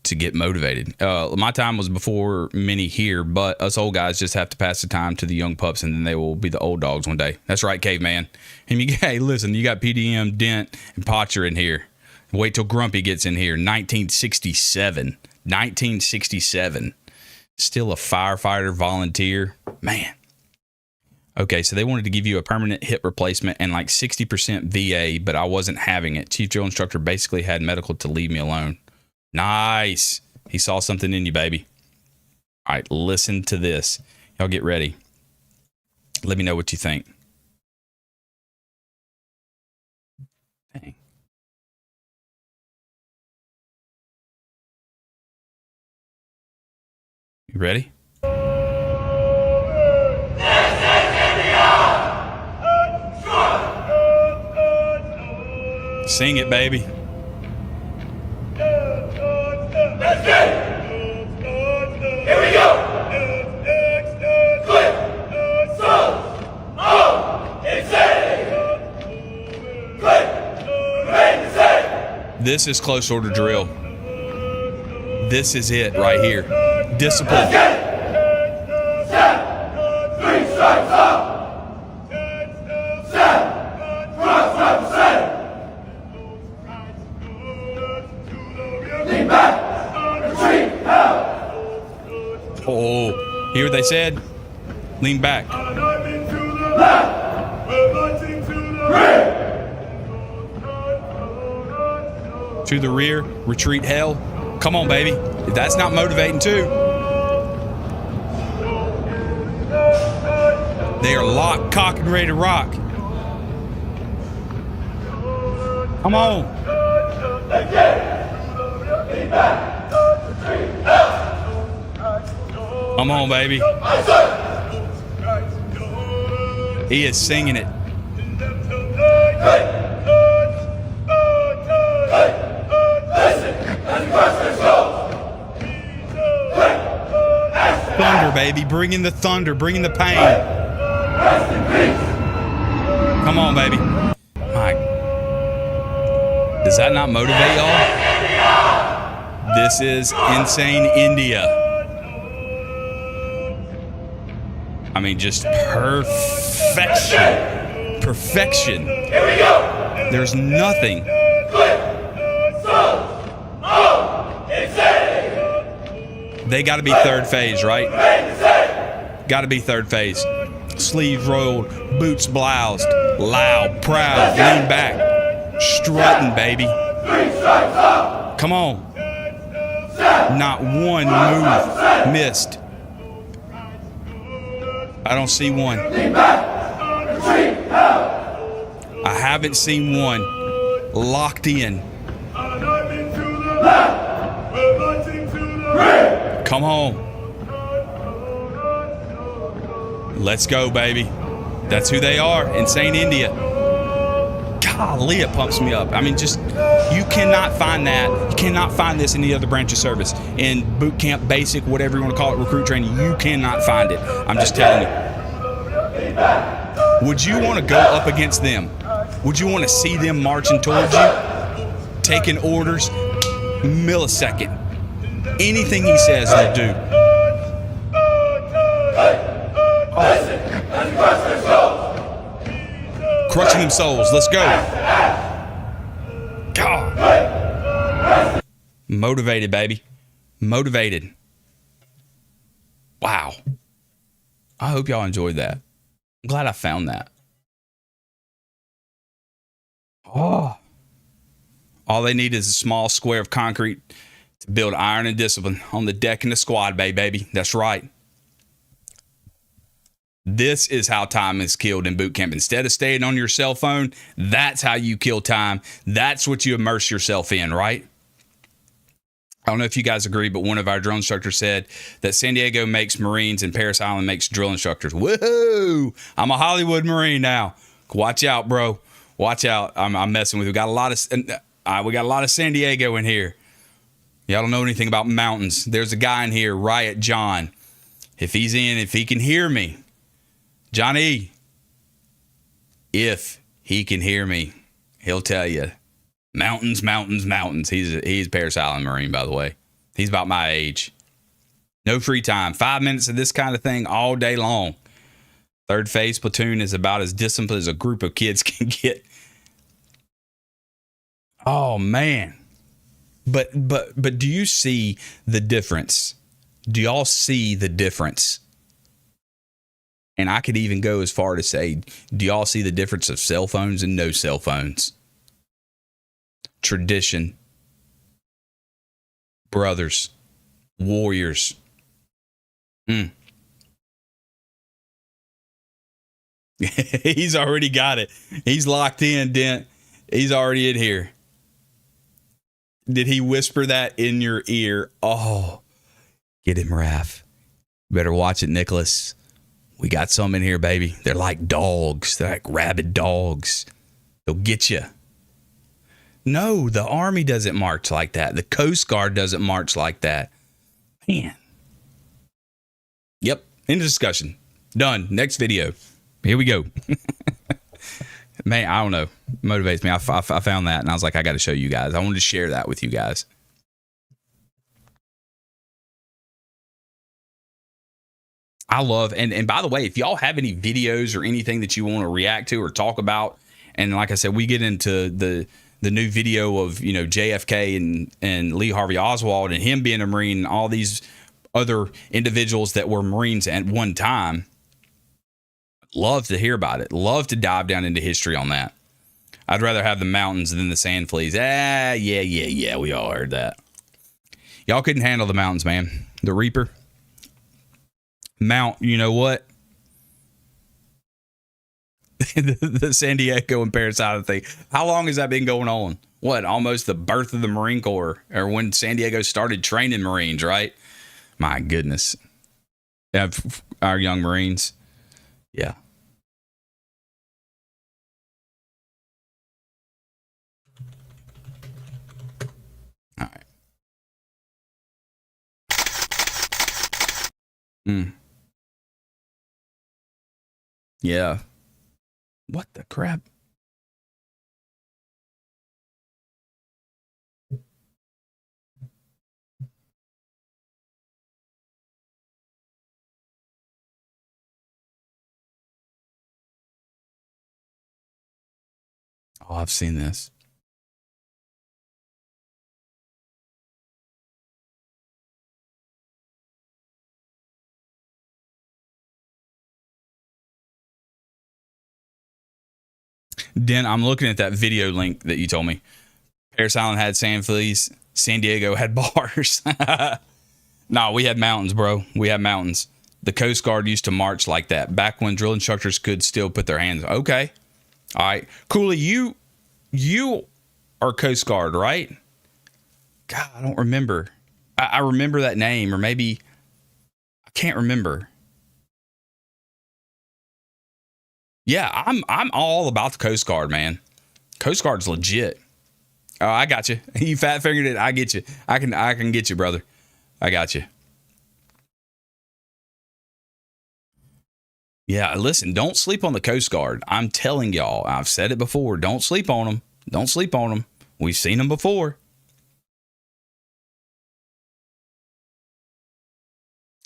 to get motivated? My time was before many here, but us old guys just have to pass the time to the young pups, and then they will be the old dogs one day. That's right, caveman. And you, hey, listen, you got PDM, Dent, and Potcher in here. Wait till Grumpy gets in here. 1967. 1967. Still a firefighter volunteer. Man. Okay, so they wanted to give you a permanent hip replacement and like 60% VA, but I wasn't having it. Chief drill instructor basically had medical to leave me alone. Nice. He saw something in you, baby. All right, listen to this. Y'all get ready. Let me know what you think. Dang. You ready? Sing it, baby. Let's get it. Here we go. Click. Insanity. Click. Remain the same. This is close order drill. This is it right here. Discipline. Let's get it. 7. 3 strikes up. 7. Cross represent. Lean back. Retreat. Out. Oh, hear what they said? Lean back. Left. Rear. To the rear. Retreat hell. Come on, baby. If that's not motivating too. They are locked, cocked, and ready to rock. Come on. Let's get it. Lean back. Retreat. Out. Come on, baby. Aye, sir. He is singing it. Hey. Hey. Listen as the questions go. Quick. Action. Thunder, baby. Bring in the thunder. Bring in the pain. Rest in peace. Come on, baby. My. Does that not motivate y'all? This is insane India. I mean, just perfection. Perfection. Here we go. There's nothing. Click. Insanity. They got to be third phase, right? Remain the same. Got to be third phase. Sleeves rolled, boots bloused, loud, proud, lean back, strutting, baby. 3 strikes up. Come on. 7. Not one move missed. I don't see one. Lean back. Retreat. Out. I haven't seen one locked in. Alarming to the left. We're marching to the right. Come on. Let's go, baby. That's who they are. Insane India. Golly, it pumps me up. I mean, just, you cannot find that. You cannot find this in any other branch of service. In boot camp, basic, whatever you want to call it, recruit training, you cannot find it. I'm just telling you. Would you want to go up against them? Would you want to see them marching towards you? Taking orders, millisecond. Anything he says, they'll do. Crushing them souls. Let's go. God. Motivated, baby. Motivated. Wow. I hope y'all enjoyed that. I'm glad I found that. Oh. All they need is a small square of concrete to build iron and discipline on the deck in the squad bay, baby. That's right. This is how time is killed in boot camp. Instead of staying on your cell phone, that's how you kill time. That's what you immerse yourself in, right? I don't know if you guys agree, but one of our drill instructors said that San Diego makes Marines and Parris Island makes drill instructors. Woohoo! I'm a Hollywood Marine now. Watch out, bro. Watch out. I'm messing with you. We got a lot of San Diego in here. Y'all don't know anything about mountains. There's a guy in here, Riot John. If he can hear me, Johnny, if he can hear me, he'll tell you. Mountains, mountains, mountains. He's Parris Island Marine, by the way. He's about my age. No free time. 5 minutes of this kind of thing all day long. Third phase platoon is about as disciplined as a group of kids can get. Oh, man. But do you see the difference? Do y'all see the difference? And I could even go as far to say, do y'all see the difference of cell phones and no cell phones? Tradition. Brothers. Warriors. He's already got it. He's locked in, Dent. He's already in here. Did he whisper that in your ear? Oh, get him, Raph. Better watch it, Nicholas. We got some in here, baby. They're like dogs. They're like rabid dogs. They'll get you. No, the Army doesn't march like that. The Coast Guard doesn't march like that. Man. Yep. End of discussion. Done. Next video. Here we go. Man, I don't know. Motivates me. I found that and I was like, I got to show you guys. I wanted to share that with you guys. I love, and by the way, if y'all have any videos or anything that you want to react to or talk about, and like I said, we get into the new video of, you know, JFK and Lee Harvey Oswald and him being a Marine and all these other individuals that were Marines at one time. Love to hear about it. Love to dive down into history on that. I'd rather have the mountains than the sand fleas. Yeah. We all heard that. Y'all couldn't handle the mountains, man. The Reaper. Mount, you know what? the San Diego and Parris Island thing. How long has that been going on? What, almost the birth of the Marine Corps, or when San Diego started training Marines, right? My goodness. Yeah, our young Marines. Yeah. All right. Yeah. What the crap? Oh, I've seen this. Den, I'm looking at that video link that you told me. Parris Island had sand fleas. San Diego had bars. No, we had mountains, bro. We had mountains. The Coast Guard used to march like that back when drill instructors could still put their hands. Okay. All right. Cooley, you are Coast Guard, right? God, I don't remember. I remember that name, or maybe I can't remember. Yeah, I'm all about the Coast Guard, man. Coast Guard's legit. Oh, I got you. You fat fingered it. I get you. I can get you, brother. I got you. Yeah, listen, don't sleep on the Coast Guard. I'm telling y'all, I've said it before. Don't sleep on them. Don't sleep on them. We've seen them before.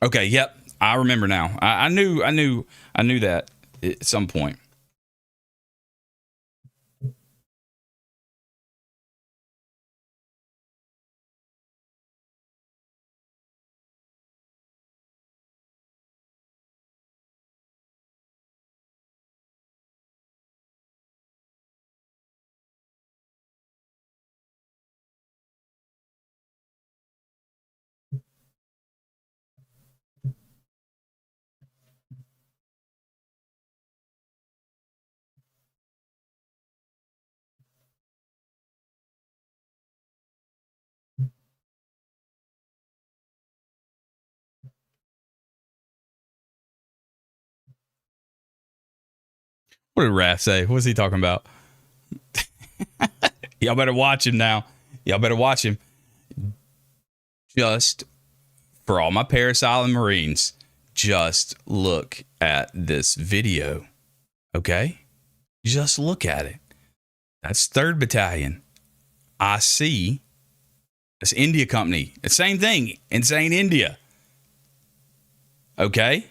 Okay, yep. I remember now. I knew that at some point. What did Raph say? What's he talking about? Y'all better watch him now. Y'all better watch him. Just for all my Paris Island Marines, just look at this video. Okay? Just look at it. That's 3rd Battalion. I see. That's India Company. It's the same thing. Insane India. Okay?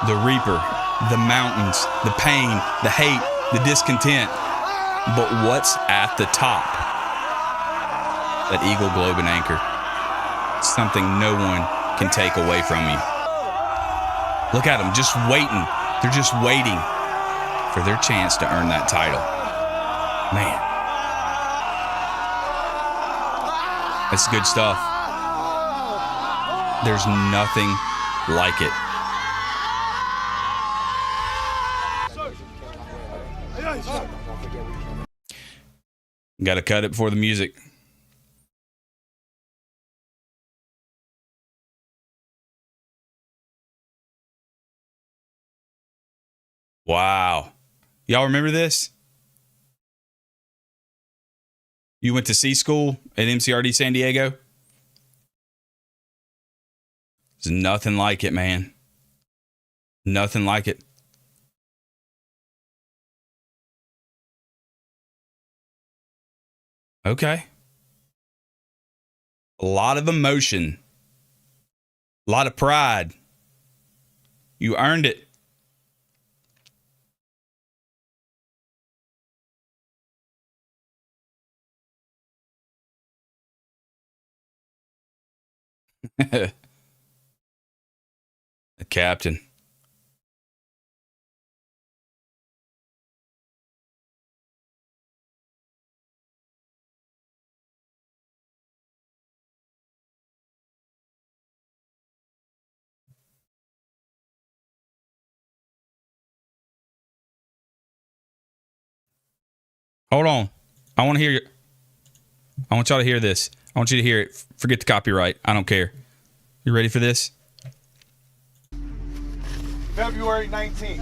The Reaper, the mountains, the pain, the hate, the discontent. But what's at the top? That eagle, globe, and anchor. Something no one can take away from you. Look at them, just waiting. They're just waiting for their chance to earn that title. Man. That's good stuff. There's nothing like it. Got to cut it before the music. Wow. Y'all remember this? You went to C school at MCRD San Diego? There's nothing like it, man. Nothing like it. Okay. A lot of emotion. A lot of pride. You earned it. The captain. Hold on. I want to hear you. I want y'all to hear this. I want you to hear it. Forget the copyright. I don't care. You ready for this? February 19th,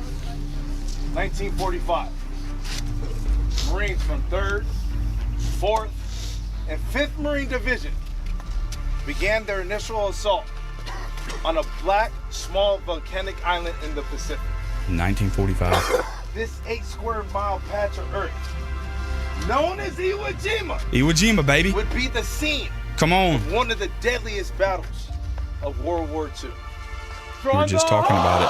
1945. Marines from 3rd, 4th, and 5th Marine Division began their initial assault on a black, small volcanic island in the Pacific. 1945. This 8-square-mile patch of earth, known as Iwo Jima, Iwo Jima, baby. would be the scene Come on. of one of the deadliest battles of World War II. We were just talking about it.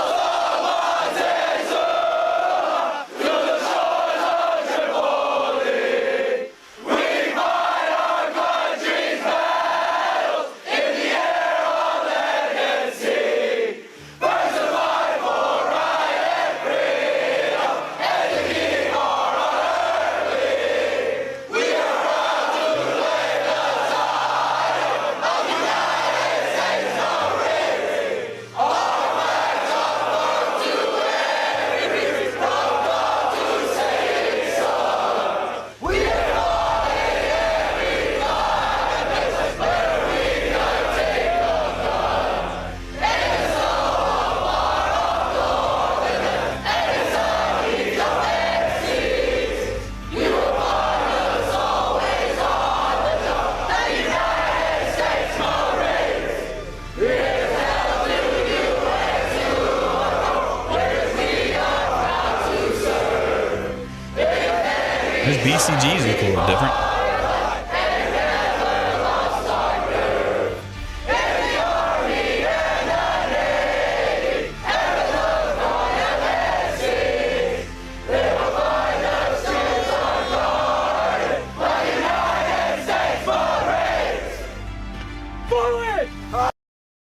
This BCGs look a little different.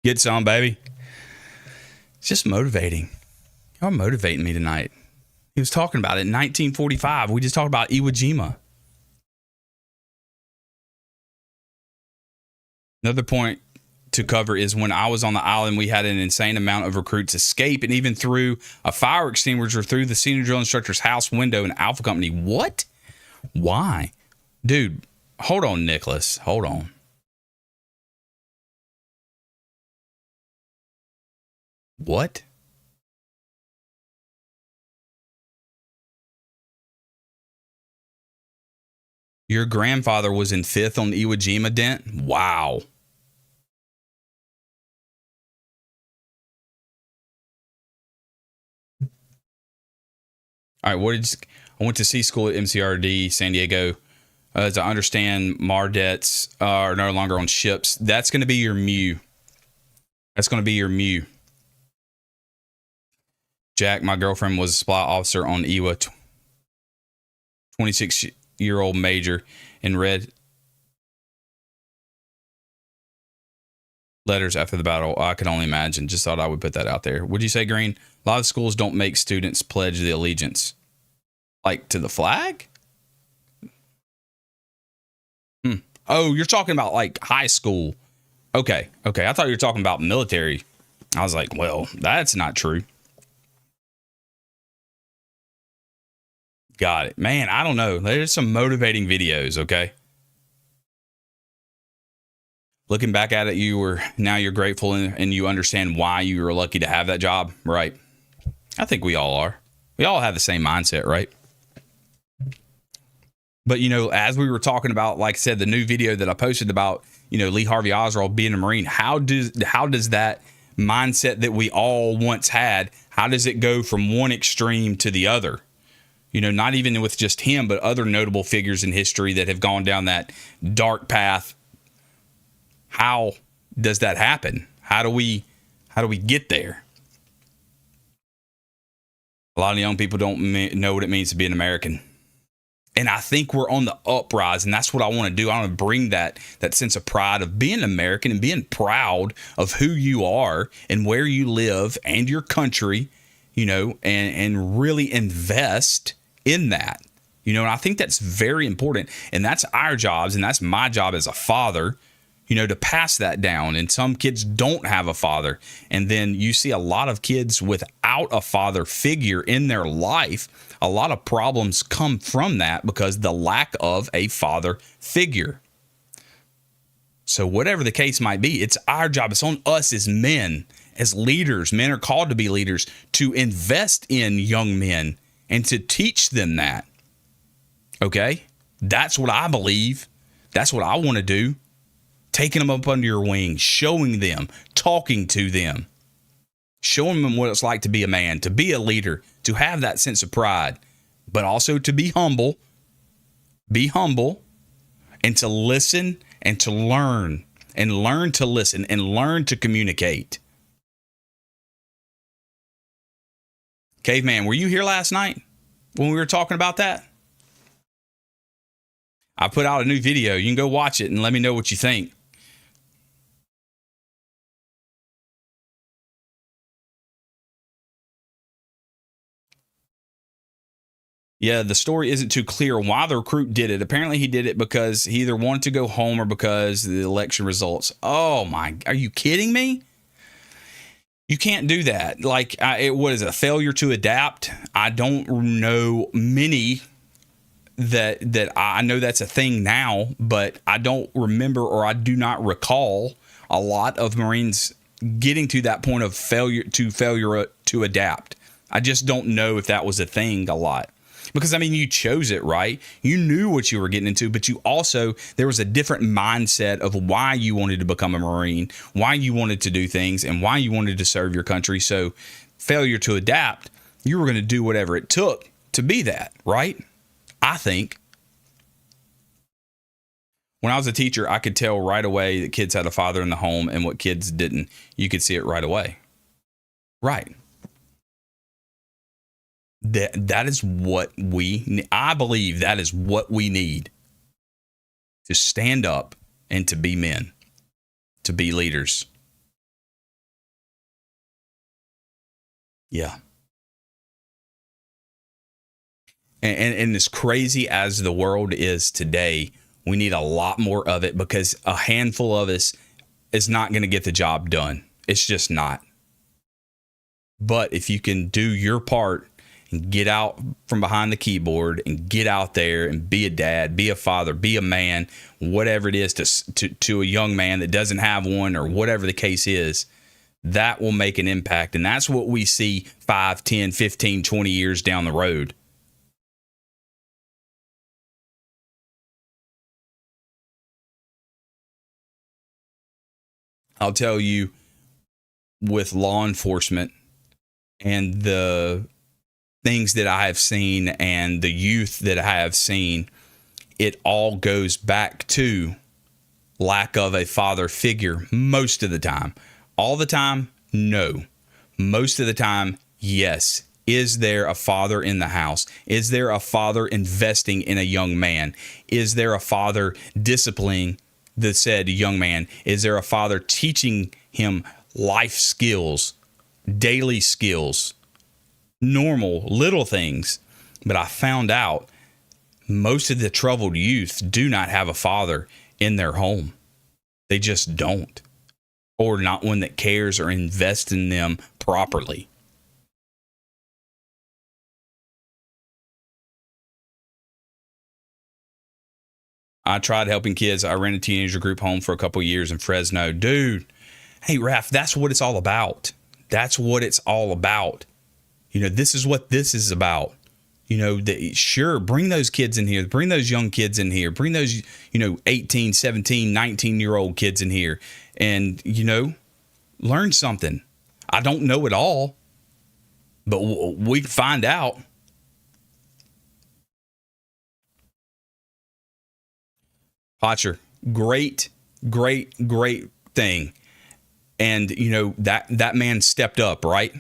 Get some, baby. It's just motivating. Y'all motivating me tonight. He was talking about it in 1945. We just talked about Iwo Jima. Another point to cover is when I was on the island, we had an insane amount of recruits escape and even threw a fire extinguisher through the senior drill instructor's house window in Alpha Company. What? Why? Dude, hold on, Nicholas. Hold on. What? Your grandfather was in 5th on the Iwo Jima dent? Wow. All right, I went to C school at MCRD San Diego. As I understand, Mardets are no longer on ships. That's going to be your MEU. That's going to be your MEU. Jack, my girlfriend, was a supply officer on Iwo, 26-year-old major, and read letters after the battle. I can only imagine. Just thought I would put that out there. Would you say, Green? A lot of schools don't make students pledge the allegiance. Like to the flag? Oh, you're talking about like high school. Okay. I thought you were talking about military. I was like, well, that's not true. Got it. Man, I don't know. There's some motivating videos, okay? Looking back at it, now you're grateful and you understand why you were lucky to have that job, right? I think we all are. We all have the same mindset, right? But, as we were talking about, like I said, the new video that I posted about, Lee Harvey Oswald being a Marine, how does that mindset that we all once had, how does it go from one extreme to the other? Not even with just him, but other notable figures in history that have gone down that dark path. How does that happen? How do we get there? A lot of young people don't know what it means to be an American. And I think we're on the uprise, and that's what I want to do. I want to bring that sense of pride of being American and being proud of who you are and where you live and your country, and really invest in that. And I think that's very important, and that's our jobs, and that's my job as a father, to pass that down. And some kids don't have a father, and then you see a lot of kids without a father figure in their life. A lot of problems come from that because the lack of a father figure. So whatever the case might be, it's our job. It's on us as men, as leaders. Men are called to be leaders, to invest in young men and to teach them that. Okay? That's what I believe. That's what I want to do. Taking them up under your wing, showing them, talking to them, showing them what it's like to be a man, to be a leader, to have that sense of pride, but also to be humble, and to listen and to learn to listen and learn to communicate. Caveman, were you here last night when we were talking about that? I put out a new video. You can go watch it and let me know what you think. Yeah, the story isn't too clear why the recruit did it. Apparently he did it because he either wanted to go home or because of the election results. Oh my, are you kidding me? You can't do that. Like, what is it, a failure to adapt? I don't know many that I know that's a thing now, but I don't remember, or I do not recall a lot of Marines getting to that point of failure to adapt. I just don't know if that was a thing a lot. Because, you chose it, right? You knew what you were getting into, but there was a different mindset of why you wanted to become a Marine, why you wanted to do things, and why you wanted to serve your country. So failure to adapt, you were going to do whatever it took to be that, right? I think. When I was a teacher, I could tell right away that kids had a father in the home and what kids didn't. You could see it right away. Right. That is what I believe that is what we need to stand up and to be men, to be leaders. Yeah. And as crazy as the world is today, we need a lot more of it, because a handful of us is not going to get the job done. It's just not. But if you can do your part and get out from behind the keyboard and get out there and be a dad, be a father, be a man, whatever it is to a young man that doesn't have one, or whatever the case is, that will make an impact. And that's what we see 5, 10, 15, 20 years down the road. I'll tell you, with law enforcement and the things that I have seen and the youth that I have seen, it all goes back to lack of a father figure most of the time. All the time, no. Most of the time, yes. Is there a father in the house? Is there a father investing in a young man? Is there a father disciplining the said young man? Is there a father teaching him life skills, daily skills, normal little things? But I found out most of the troubled youth do not have a father in their home. They just don't. Or not one that cares or invests in them properly. I tried helping kids. I ran a teenager group home for a couple of years in Fresno. Dude, hey, Raph, that's what it's all about. That's what it's all about. You know, this is what this is about. You know, sure, bring those kids in here. Bring those young kids in here. Bring those, 18, 17, 19-year-old kids in here. And, learn something. I don't know it all, but we can find out. Potcher, great thing. And, that man stepped up, right?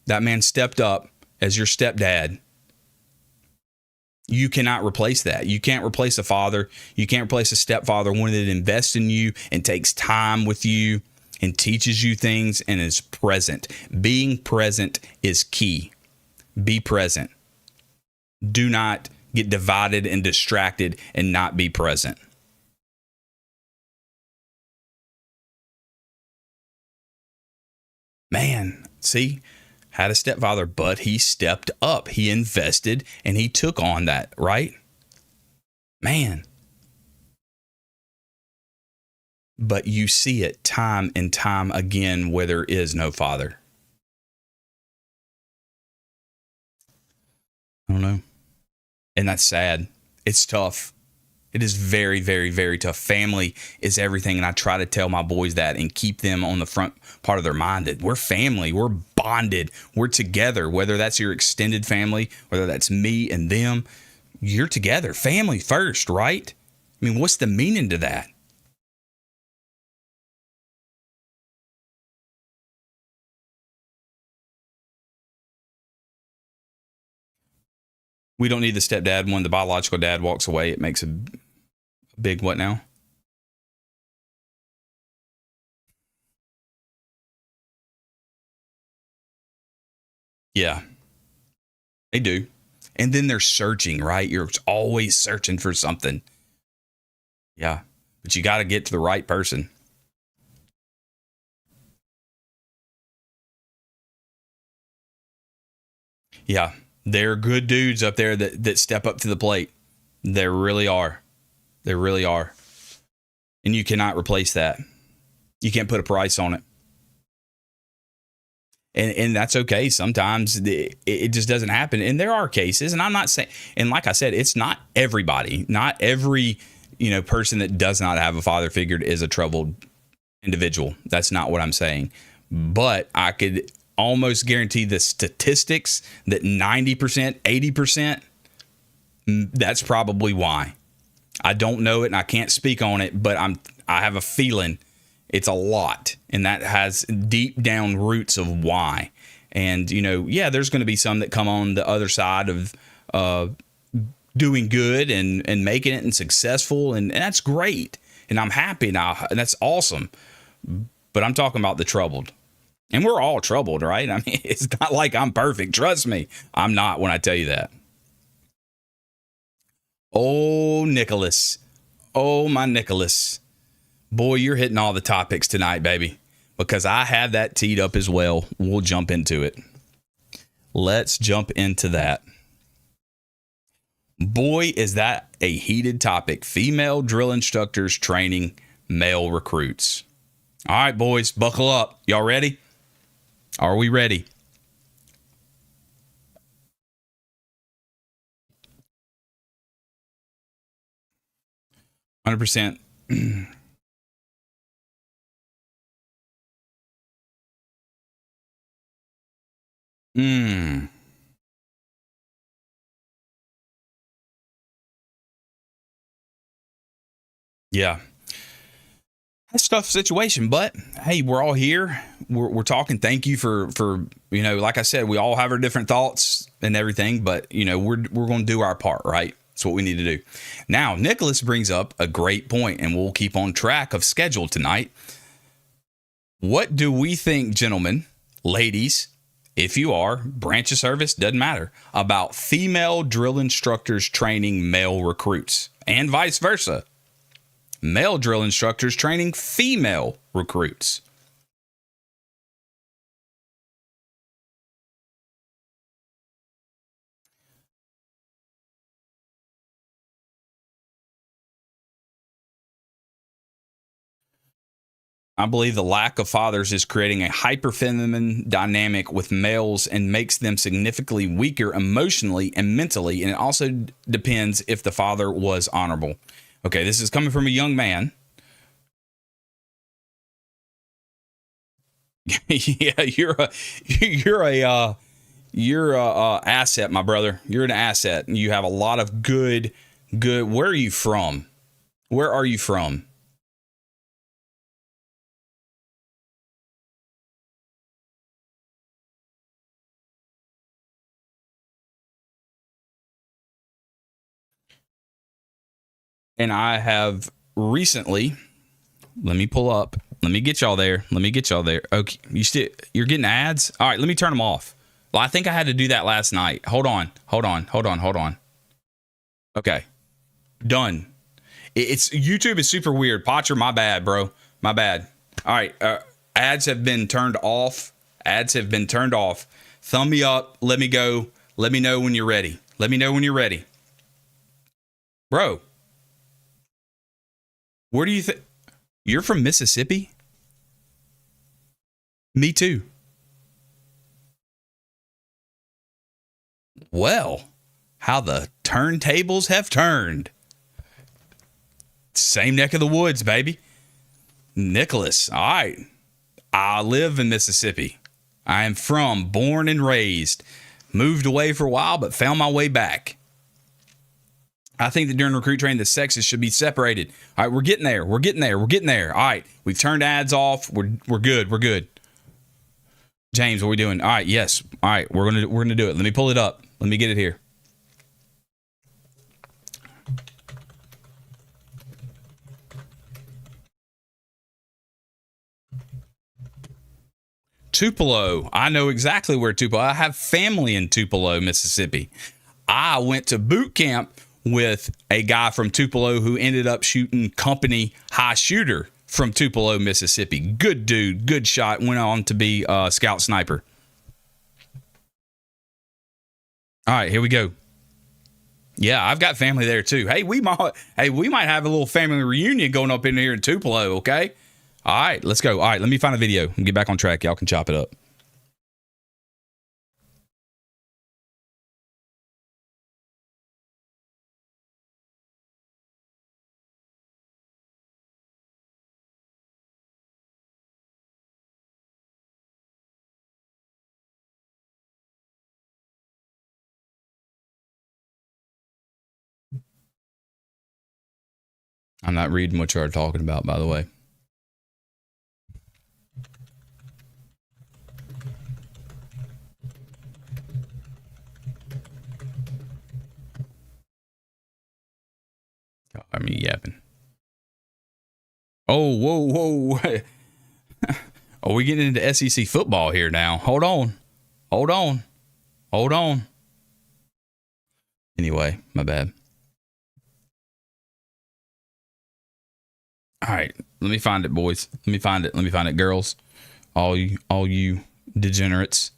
That man stepped up as your stepdad. You cannot replace that. You can't replace a father. You can't replace a stepfather, one that invests in you and takes time with you and teaches you things and is present. Being present is key. Be present. Do not get divided and distracted and not be present. Man, see, had a stepfather, but he stepped up. He invested and he took on that, right? Man. But you see it time and time again where there is no father. I don't know. And that's sad. It's tough. It is very, very, very tough. Family is everything. And I try to tell my boys that and keep them on the front part of their mind that we're family. We're bonded. We're together. Whether that's your extended family, whether that's me and them, you're together. Family first, right? I mean, what's the meaning to that? We don't need the stepdad. When the biological dad walks away, it makes a big what now? Yeah, they do. And then they're searching, right? You're always searching for something. Yeah, but you got to get to the right person. Yeah, there are good dudes up there that step up to the plate. There really are. They really are. And you cannot replace that. You can't put a price on it. And that's okay. Sometimes it just doesn't happen. And there are cases, and I'm not saying, and like I said, it's not everybody. Not every, person that does not have a father figure is a troubled individual. That's not what I'm saying. But I could almost guarantee the statistics that 90%, 80%, that's probably why. I don't know it and I can't speak on it, but I have a feeling it's a lot, and that has deep down roots of why. And yeah, there's going to be some that come on the other side of doing good and making it and successful, and that's great, and I'm happy now, and that's awesome. But I'm talking about the troubled. And we're all troubled, right? I mean, it's not like I'm perfect. Trust me, I'm not when I tell you that. Oh, Nicholas. Oh, my Nicholas. Boy, you're hitting all the topics tonight, baby, because I have that teed up as well. We'll jump into it. Let's jump into that. Boy, is that a heated topic. Female drill instructors training male recruits. All right, boys, buckle up. Y'all ready? Are we ready? %. Yeah. That's a tough situation, but hey, we're all here. We're talking. Thank you for like I said, we all have our different thoughts and everything, but we're going to do our part, right? That's what we need to do. Now, Nicholas brings up a great point, and we'll keep on track of schedule tonight. What do we think, gentlemen, ladies, if you are, branch of service, doesn't matter, about female drill instructors training male recruits and vice versa? Male drill instructors training female recruits. I believe the lack of fathers is creating a hyper-feminine dynamic with males and makes them significantly weaker emotionally and mentally. And it also depends if the father was honorable. Okay, this is coming from a young man. Yeah, you're a asset, my brother. You're an asset, and you have a lot of good. Where are you from? Where are you from? And I have recently. Let me pull up. Let me get y'all there. Okay, you're getting ads? All right, let me turn them off. Well, I think I had to do that last night. Hold on. Okay. Done. It's YouTube is super weird. Potcher, my bad, bro. My bad. All right. Ads have been turned off. Thumb me up. Let me go. Let me know when you're ready. Bro, where do you think? You're from Mississippi? Me too. Well, how the turntables have turned. Same neck of the woods, baby. Nicholas, all right. I live in Mississippi. I am born and raised. Moved away for a while, but found my way back. I think that during recruit training, the sexes should be separated. All right, we're getting there. All right, we've turned ads off. We're good. James, what are we doing? All right, yes. All right, we're gonna do it. Let me pull it up. Let me get it here. Tupelo. I know exactly where Tupelo. I have family in Tupelo, Mississippi. I went to boot camp with a guy from Tupelo who ended up shooting company high shooter from Tupelo, Mississippi. Good dude, good shot. Went on to be a scout sniper. All right, here we go. Yeah, I've got family there too. Hey, we might have a little family reunion going up in here in Tupelo. Okay. All right, let's go. All right, let me find a video and get back on track. Y'all can chop it up. I'm not reading what you're talking about, by the way. I mean, yapping. Oh, whoa. Are we getting into SEC football here now? Hold on. Anyway, my bad. All right, let me find it, boys. Let me find it, girls. All you degenerates.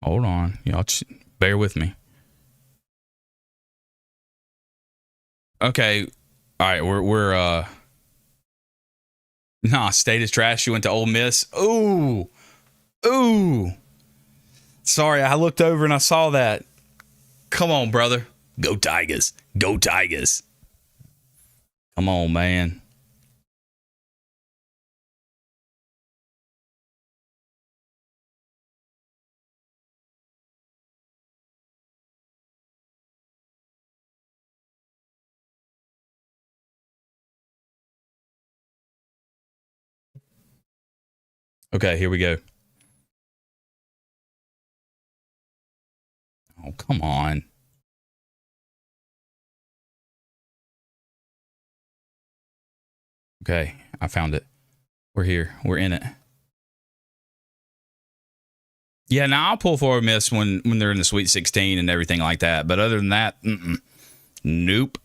Hold on, y'all. Bear with me. Okay, all right. We're Nah, State is trash. You went to Ole Miss. Ooh. Sorry, I looked over and I saw that. Come on, brother. Go Tigers. Come on, man. Okay, here we go. Oh, come on. Okay, I found it. We're here. We're in it. Yeah, now I'll pull for Ole Miss when they're in the Sweet 16 and everything like that. But other than that, nope.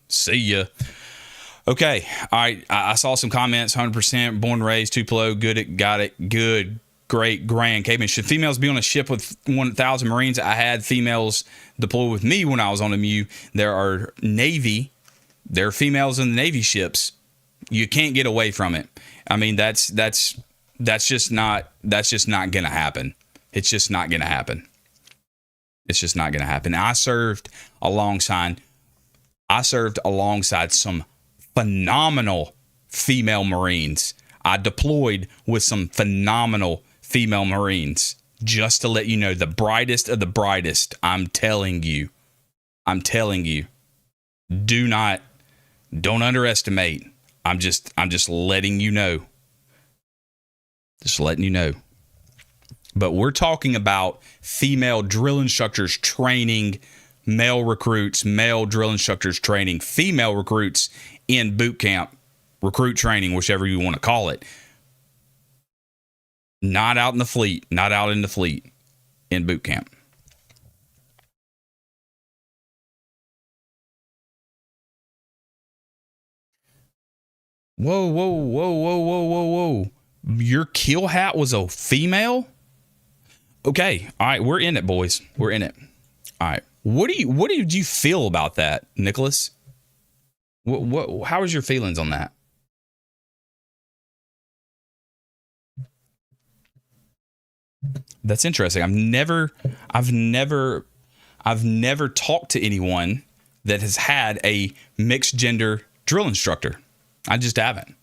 See ya. Okay, all right. I saw some comments. 100% born and raised Tupelo. Got it. Good. Great. Grand. Caveman. Should females be on a ship with 1,000 Marines? I had females deploy with me when I was on the MU. There are females in the Navy ships. You can't get away from it. I mean, that's just not gonna happen. It's just not gonna happen. I served alongside some phenomenal female Marines. I deployed with some phenomenal female Marines. Just to let you know, the brightest of the brightest. I'm telling you. Don't underestimate. I'm just letting you know. Just letting you know. But we're talking about female drill instructors training male recruits, male drill instructors training female recruits in boot camp, recruit training, whichever you want to call it. Not out in the fleet, in boot camp. Whoa. Your kill hat was a female? Okay. All right. We're in it, boys. We're in it. All right. What did you feel about that, Nicholas? How was your feelings on that? That's interesting. I've never talked to anyone that has had a mixed gender drill instructor. I just haven't.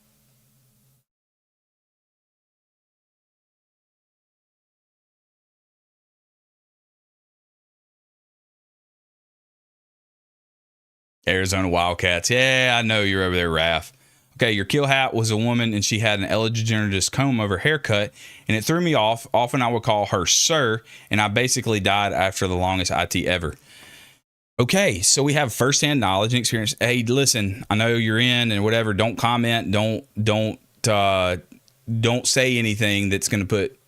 Arizona Wildcats. Yeah, I know you're over there, Raph. Okay, your kill hat was a woman, and she had an Ellen DeGeneres comb over her haircut, and it threw me off. Often I would call her sir, and I basically died after the longest IT ever. Okay, so we have firsthand knowledge and experience. Hey, listen, I know you're in and whatever. Don't comment. Don't say anything that's going to put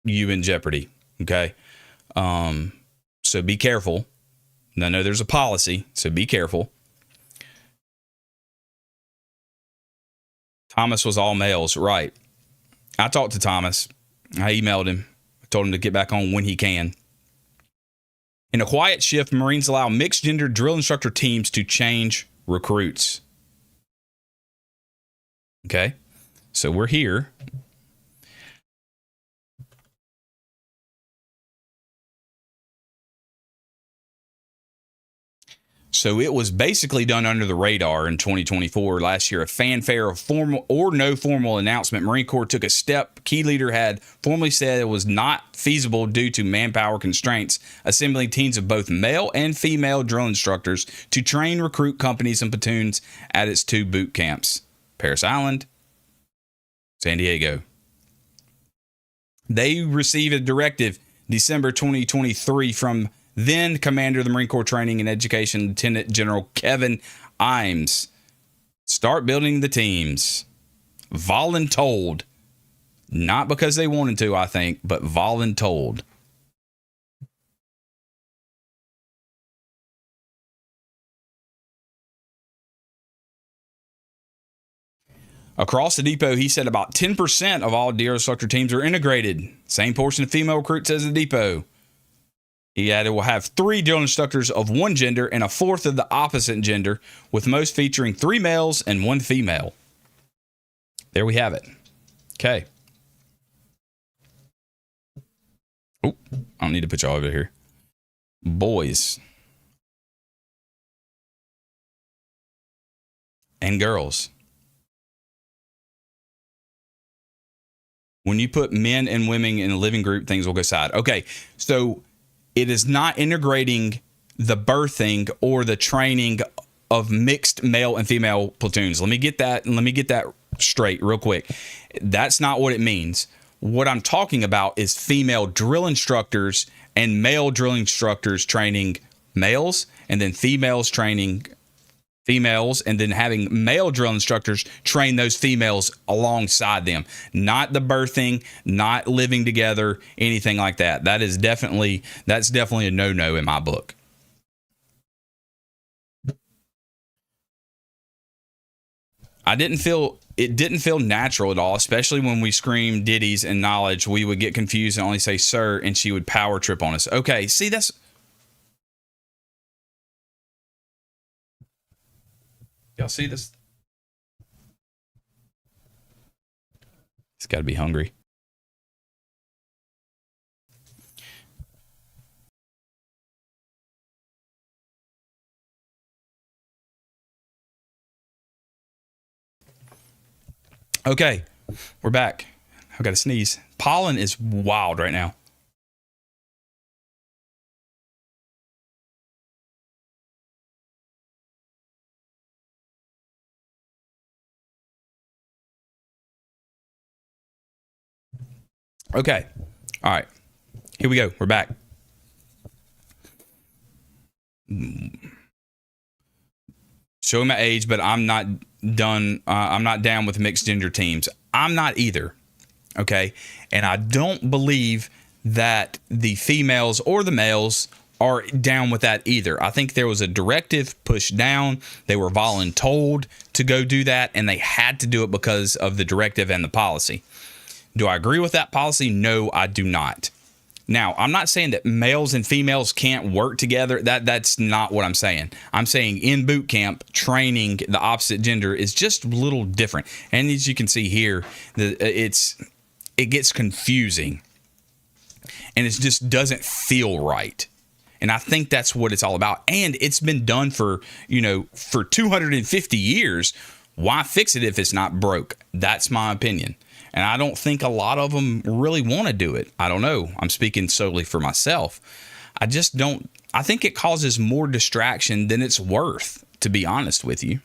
you in jeopardy. Okay, so be careful. And I know there's a policy, so be careful. Thomas was all males, right? I talked to Thomas. I emailed him. I told him to get back on when he can. In a quiet shift, Marines allow mixed-gender drill instructor teams to change recruits. Okay, so we're here. So it was basically done under the radar in 2024. Last year, a fanfare of formal or no formal announcement, Marine Corps took a step. Key leader had formally said it was not feasible due to manpower constraints, assembling teams of both male and female drill instructors to train recruit companies and platoons at its 2 boot camps, Parris Island, San Diego. They received a directive December 2023 from then Commander of the Marine Corps Training and Education, Lieutenant General Kevin Imes. Start building the teams. Voluntold. Not because they wanted to, I think, but voluntold. Across the depot, he said about 10% of all drill instructor teams are integrated. Same portion of female recruits as the depot. He added, we'll have 3 drill instructors of one gender and a 4th of the opposite gender, with most featuring 3 males and 1 female. There we have it. Okay. Oh, I don't need to put y'all over here. Boys and girls. When you put men and women in a living group, things will go side. Okay, so it is not integrating the birthing or the training of mixed male and female platoons. Let me get that straight real quick. That's not what it means. What I'm talking about is female drill instructors and male drill instructors training males, and then females training females, and then having male drill instructors train those females alongside them. Not the birthing, not living together, anything like that. That's definitely a no-no in my book. It didn't feel natural at all, especially when we screamed ditties and knowledge. We would get confused and only say sir, and she would power trip on us. Okay, see, that's... Y'all see this? He's got to be hungry. Okay, we're back. I've got to sneeze. Pollen is wild right now. Okay. All right. Here we go. We're back. Showing my age, but I'm not done. I'm not down with mixed gender teams. I'm not either. Okay. And I don't believe that the females or the males are down with that either. I think there was a directive pushed down. They were voluntold to go do that, and they had to do it because of the directive and the policy. Do I agree with that policy? No, I do not. Now, I'm not saying that males and females can't work together. That's not what I'm saying. I'm saying in boot camp, training the opposite gender is just a little different. And as you can see here, it gets confusing. And it just doesn't feel right. And I think that's what it's all about. And it's been done for 250 years. Why fix it if it's not broke? That's my opinion. And I don't think a lot of them really want to do it. I don't know. I'm speaking solely for myself. I just don't. I think it causes more distraction than it's worth, to be honest with you.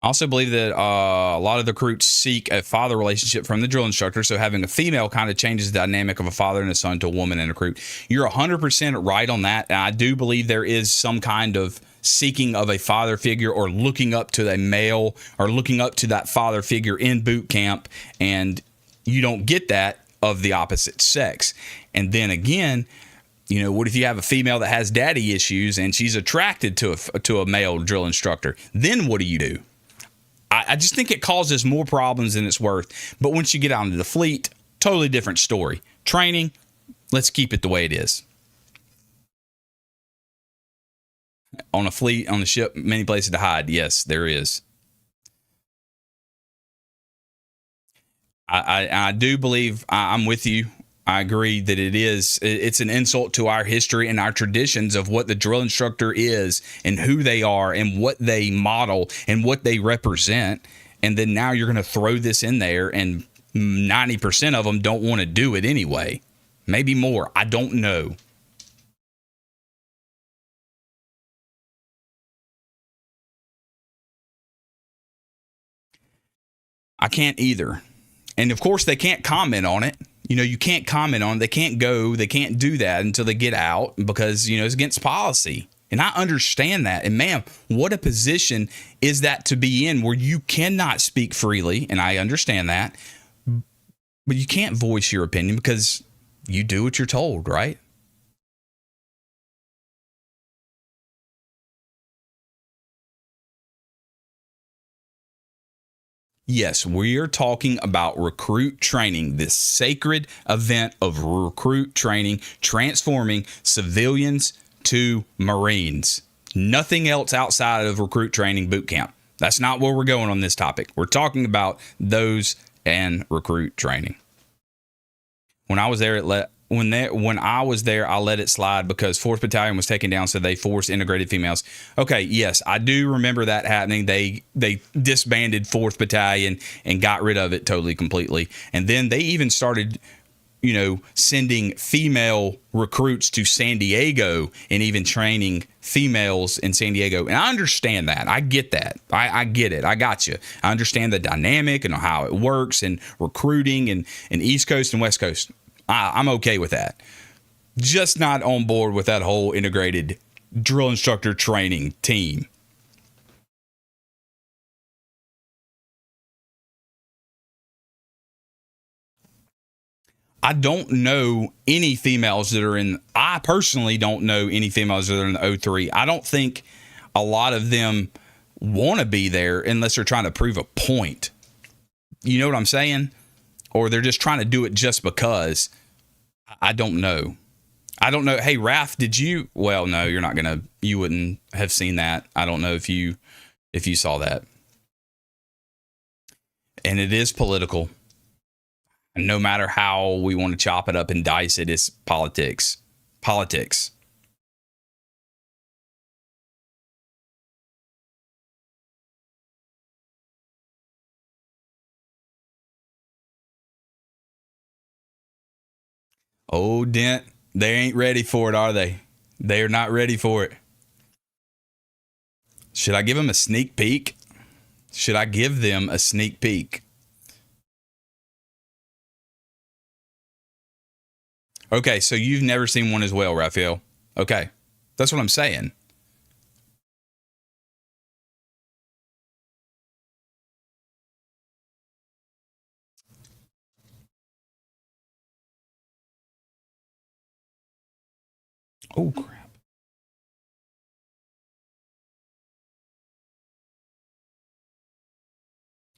I also believe that a lot of the recruits seek a father relationship from the drill instructor, so having a female kind of changes the dynamic of a father and a son to a woman and a recruit. You're 100% right on that, and I do believe there is some kind of seeking of a father figure or looking up to a male or looking up to that father figure in boot camp, and you don't get that of the opposite sex. And then again, what if you have a female that has daddy issues and she's attracted to a male drill instructor? Then what do you do? I just think it causes more problems than it's worth. But once you get out into the fleet, totally different story. training, let's keep it the way it is. On a fleet, on the ship, many places to hide. Yes, there is. I do believe I'm with you. I agree that it's an insult to our history and our traditions of what the drill instructor is and who they are and what they model and what they represent. And then now you're going to throw this in there, and 90% of them don't want to do it anyway. Maybe more. I don't know. I can't either. And of course, they can't comment on it. You know, you can't comment on it. They can't do that until they get out because, it's against policy. And I understand that. And man, what a position is that to be in where you cannot speak freely. And I understand that. But you can't voice your opinion because you do what you're told, right? Yes, we are talking about recruit training, this sacred event of recruit training, transforming civilians to Marines. Nothing else outside of recruit training boot camp. That's not where we're going on this topic. We're talking about those and recruit training. When I was there, I let it slide because 4th Battalion was taken down, so they forced integrated females. Okay, yes, I do remember that happening. They disbanded 4th Battalion and got rid of it totally, completely. And then they even started, sending female recruits to San Diego and even training females in San Diego. And I understand that. I get that. I get it. I got you. I understand the dynamic and how it works and recruiting and East Coast and West Coast. I'm okay with that. Just not on board with that whole integrated drill instructor training team. I don't know any females that are in. I personally don't know any females that are in the O3. I don't think a lot of them want to be there unless they're trying to prove a point. You know what I'm saying? Or they're just trying to do it just because. I don't know. Hey, Raph, did you? Well, no, you wouldn't have seen that. I don't know if you saw that. And it is political. And no matter how we want to chop it up and dice it, it's politics. Politics. Oh, Dent, they ain't ready for it, are they? They are not ready for it. Should I give them a sneak peek? Should I give them a sneak peek? Okay, so you've never seen one as well, Raphael. Okay, that's what I'm saying. Oh, crap.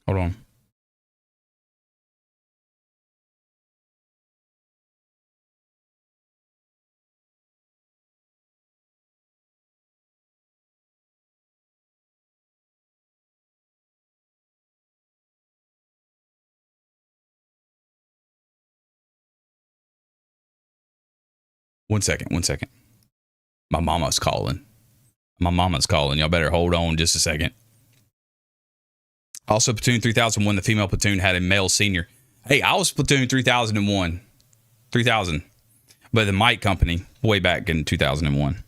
Hold on. One second. My mama's calling. Y'all better hold on just a second. Also, Platoon 3001, the female platoon had a male senior. Hey, I was Platoon 3001. 3000. But the Mike Company, way back in 2001.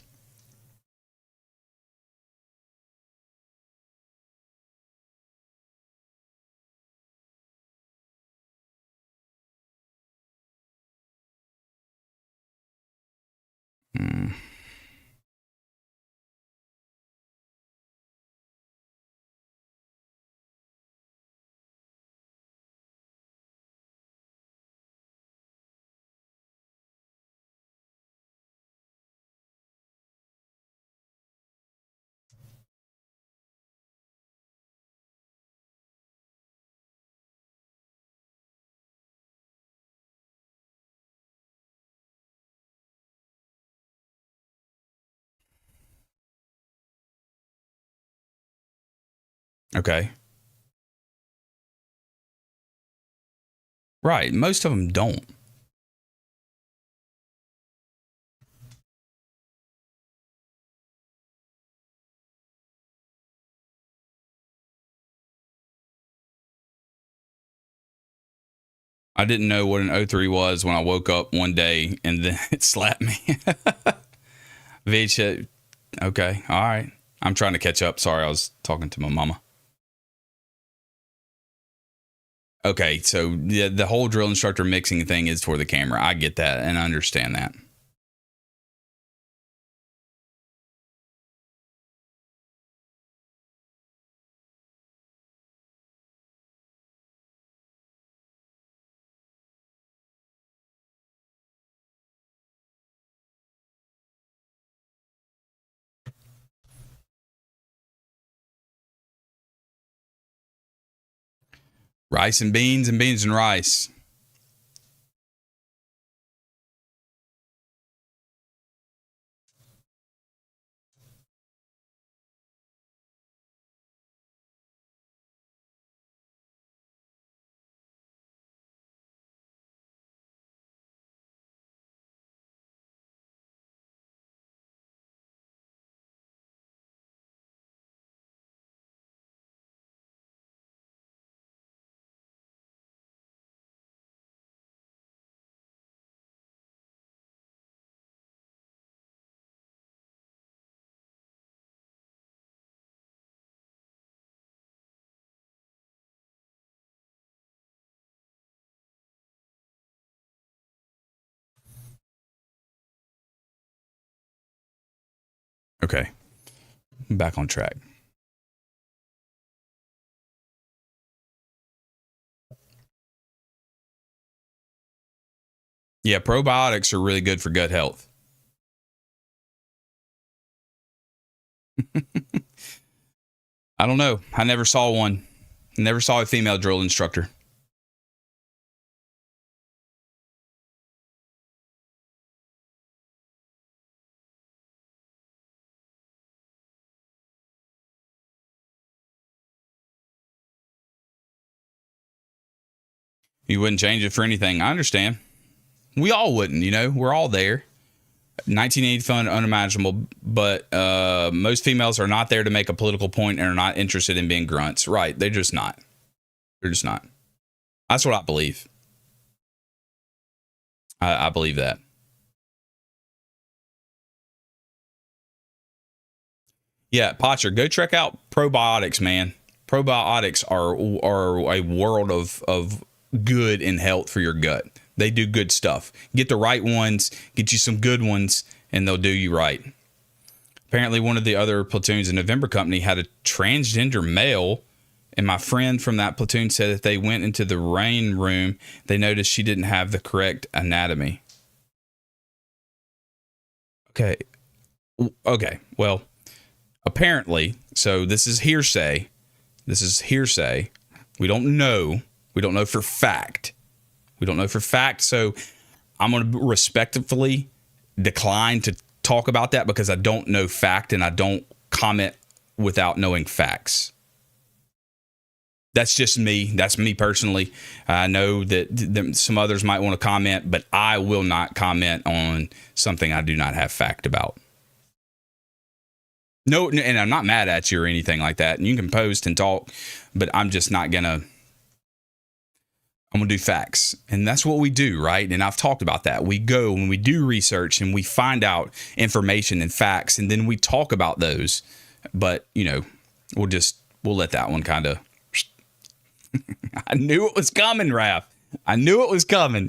Okay. Right. Most of them don't. I didn't know what an O3 was when I woke up one day and then it slapped me. Vich, okay. All right. I'm trying to catch up. Sorry, I was talking to my mama. Okay, so the whole drill instructor mixing thing is for the camera. I get that and I understand that. Rice and beans and rice. Okay. Back on track. Yeah, probiotics are really good for gut health. I don't know. I never saw one. Never saw a female drill instructor. You wouldn't change it for anything. I understand. We all wouldn't, you know. We're all there. 1980 fun, unimaginable, but most females are not there to make a political point and are not interested in being grunts. Right. They're just not. They're just not. That's what I believe. I believe that. Yeah, Potcher, go check out probiotics, man. Probiotics are a world of good in health for your gut. They do good stuff. Get the right ones, get you some good ones, and they'll do you right. Apparently, one of the other platoons in November Company had a transgender male, and my friend from that platoon said that they went into the rain room. They noticed she didn't have the correct anatomy. Okay. Well, apparently, so this is hearsay. We don't know. We don't know for fact. So I'm going to respectfully decline to talk about that because I don't know fact and I don't comment without knowing facts. That's just me. That's me personally. I know that some others might want to comment, but I will not comment on something I do not have fact about. No, and I'm not mad at you or anything like that. And you can post and talk, but I'm just not going to. I'm going to do facts. And that's what we do, right? And I've talked about that. We go when we do research and we find out information and facts, and then we talk about those. But, you know, we'll let that one kind of. I knew it was coming, Raph. I knew it was coming.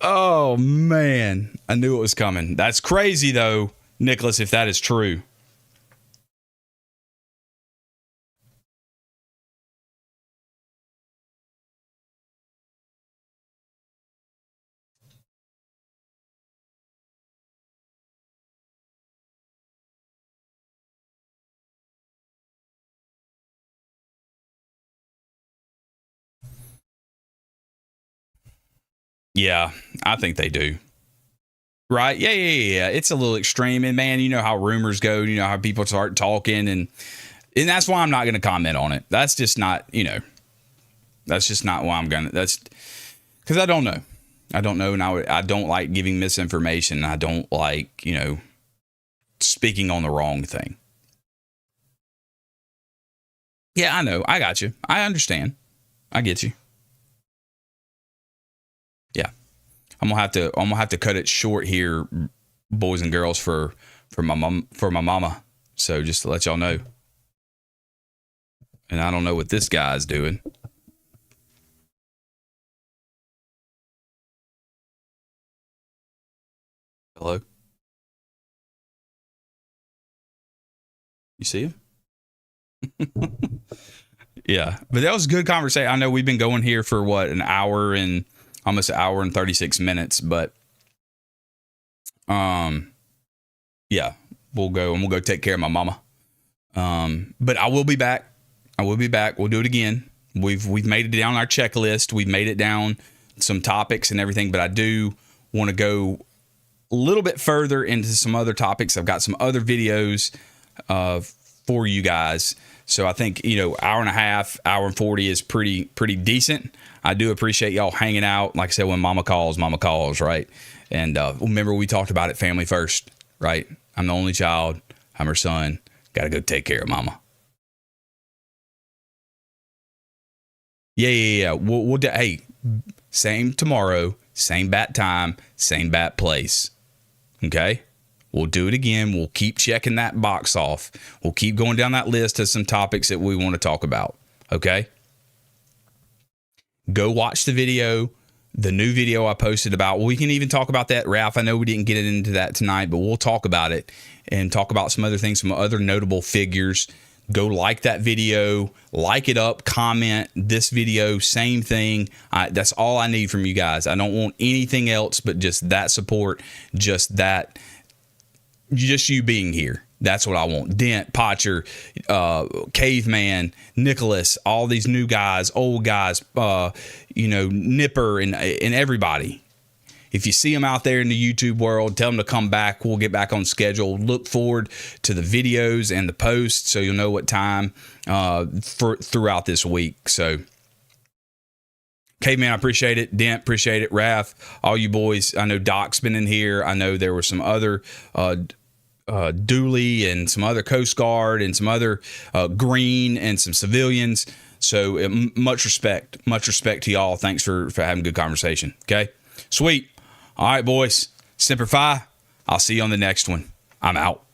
Oh, man. I knew it was coming. That's crazy, though, Nicholas, if that is true. Yeah, I think they do. Right? Yeah. It's a little extreme. And man, you know how rumors go. You know how people start talking. And And that's why I'm not going to comment on it. That's just not, that's just not why I'm going to. That's because I don't know. I don't know. And I don't like giving misinformation. I don't like, speaking on the wrong thing. Yeah, I know. I got you. I understand. I get you. Yeah. I'm gonna have to cut it short here, boys and girls, for my mama. So just to let y'all know. And I don't know what this guy's doing. Hello? You see him? Yeah, but that was a good conversation. I know we've been going here for what, almost an hour and 36 minutes, but yeah, we'll go take care of my mama. But I will be back. We'll do it again. We've made it down our checklist. We've made it down some topics and everything, but I do want to go a little bit further into some other topics. I've got some other videos for you guys. So I think, hour and a half, hour and 40 is pretty decent. I do appreciate y'all hanging out. Like I said, when mama calls, right? And remember, we talked about it, family first, right? I'm the only child. I'm her son. Got to go take care of mama. Yeah. We'll do, hey, same tomorrow, same bat time, same bat place. Okay? We'll do it again. We'll keep checking that box off. We'll keep going down that list of some topics that we want to talk about. Okay? Go watch the video, the new video I posted about. We can even talk about that, Ralph. I know we didn't get into that tonight, but we'll talk about it and talk about some other things, some other notable figures. Go like that video, like it up, comment this video, same thing. That's all I need from you guys. I don't want anything else but just that support, just you being here. That's what I want. Dent, Potcher, Caveman, Nicholas, all these new guys, old guys, Nipper and everybody. If you see them out there in the YouTube world, tell them to come back. We'll get back on schedule. Look forward to the videos and the posts so you'll know what time throughout this week. So, Caveman, I appreciate it. Dent, appreciate it. Raph, all you boys. I know Doc's been in here. I know there were some other Dooley and some other Coast Guard and some other Green and some civilians. So much respect to y'all. Thanks for having a good conversation. Okay, sweet. All right, boys. Semper Fi. I'll see you on the next one. I'm out.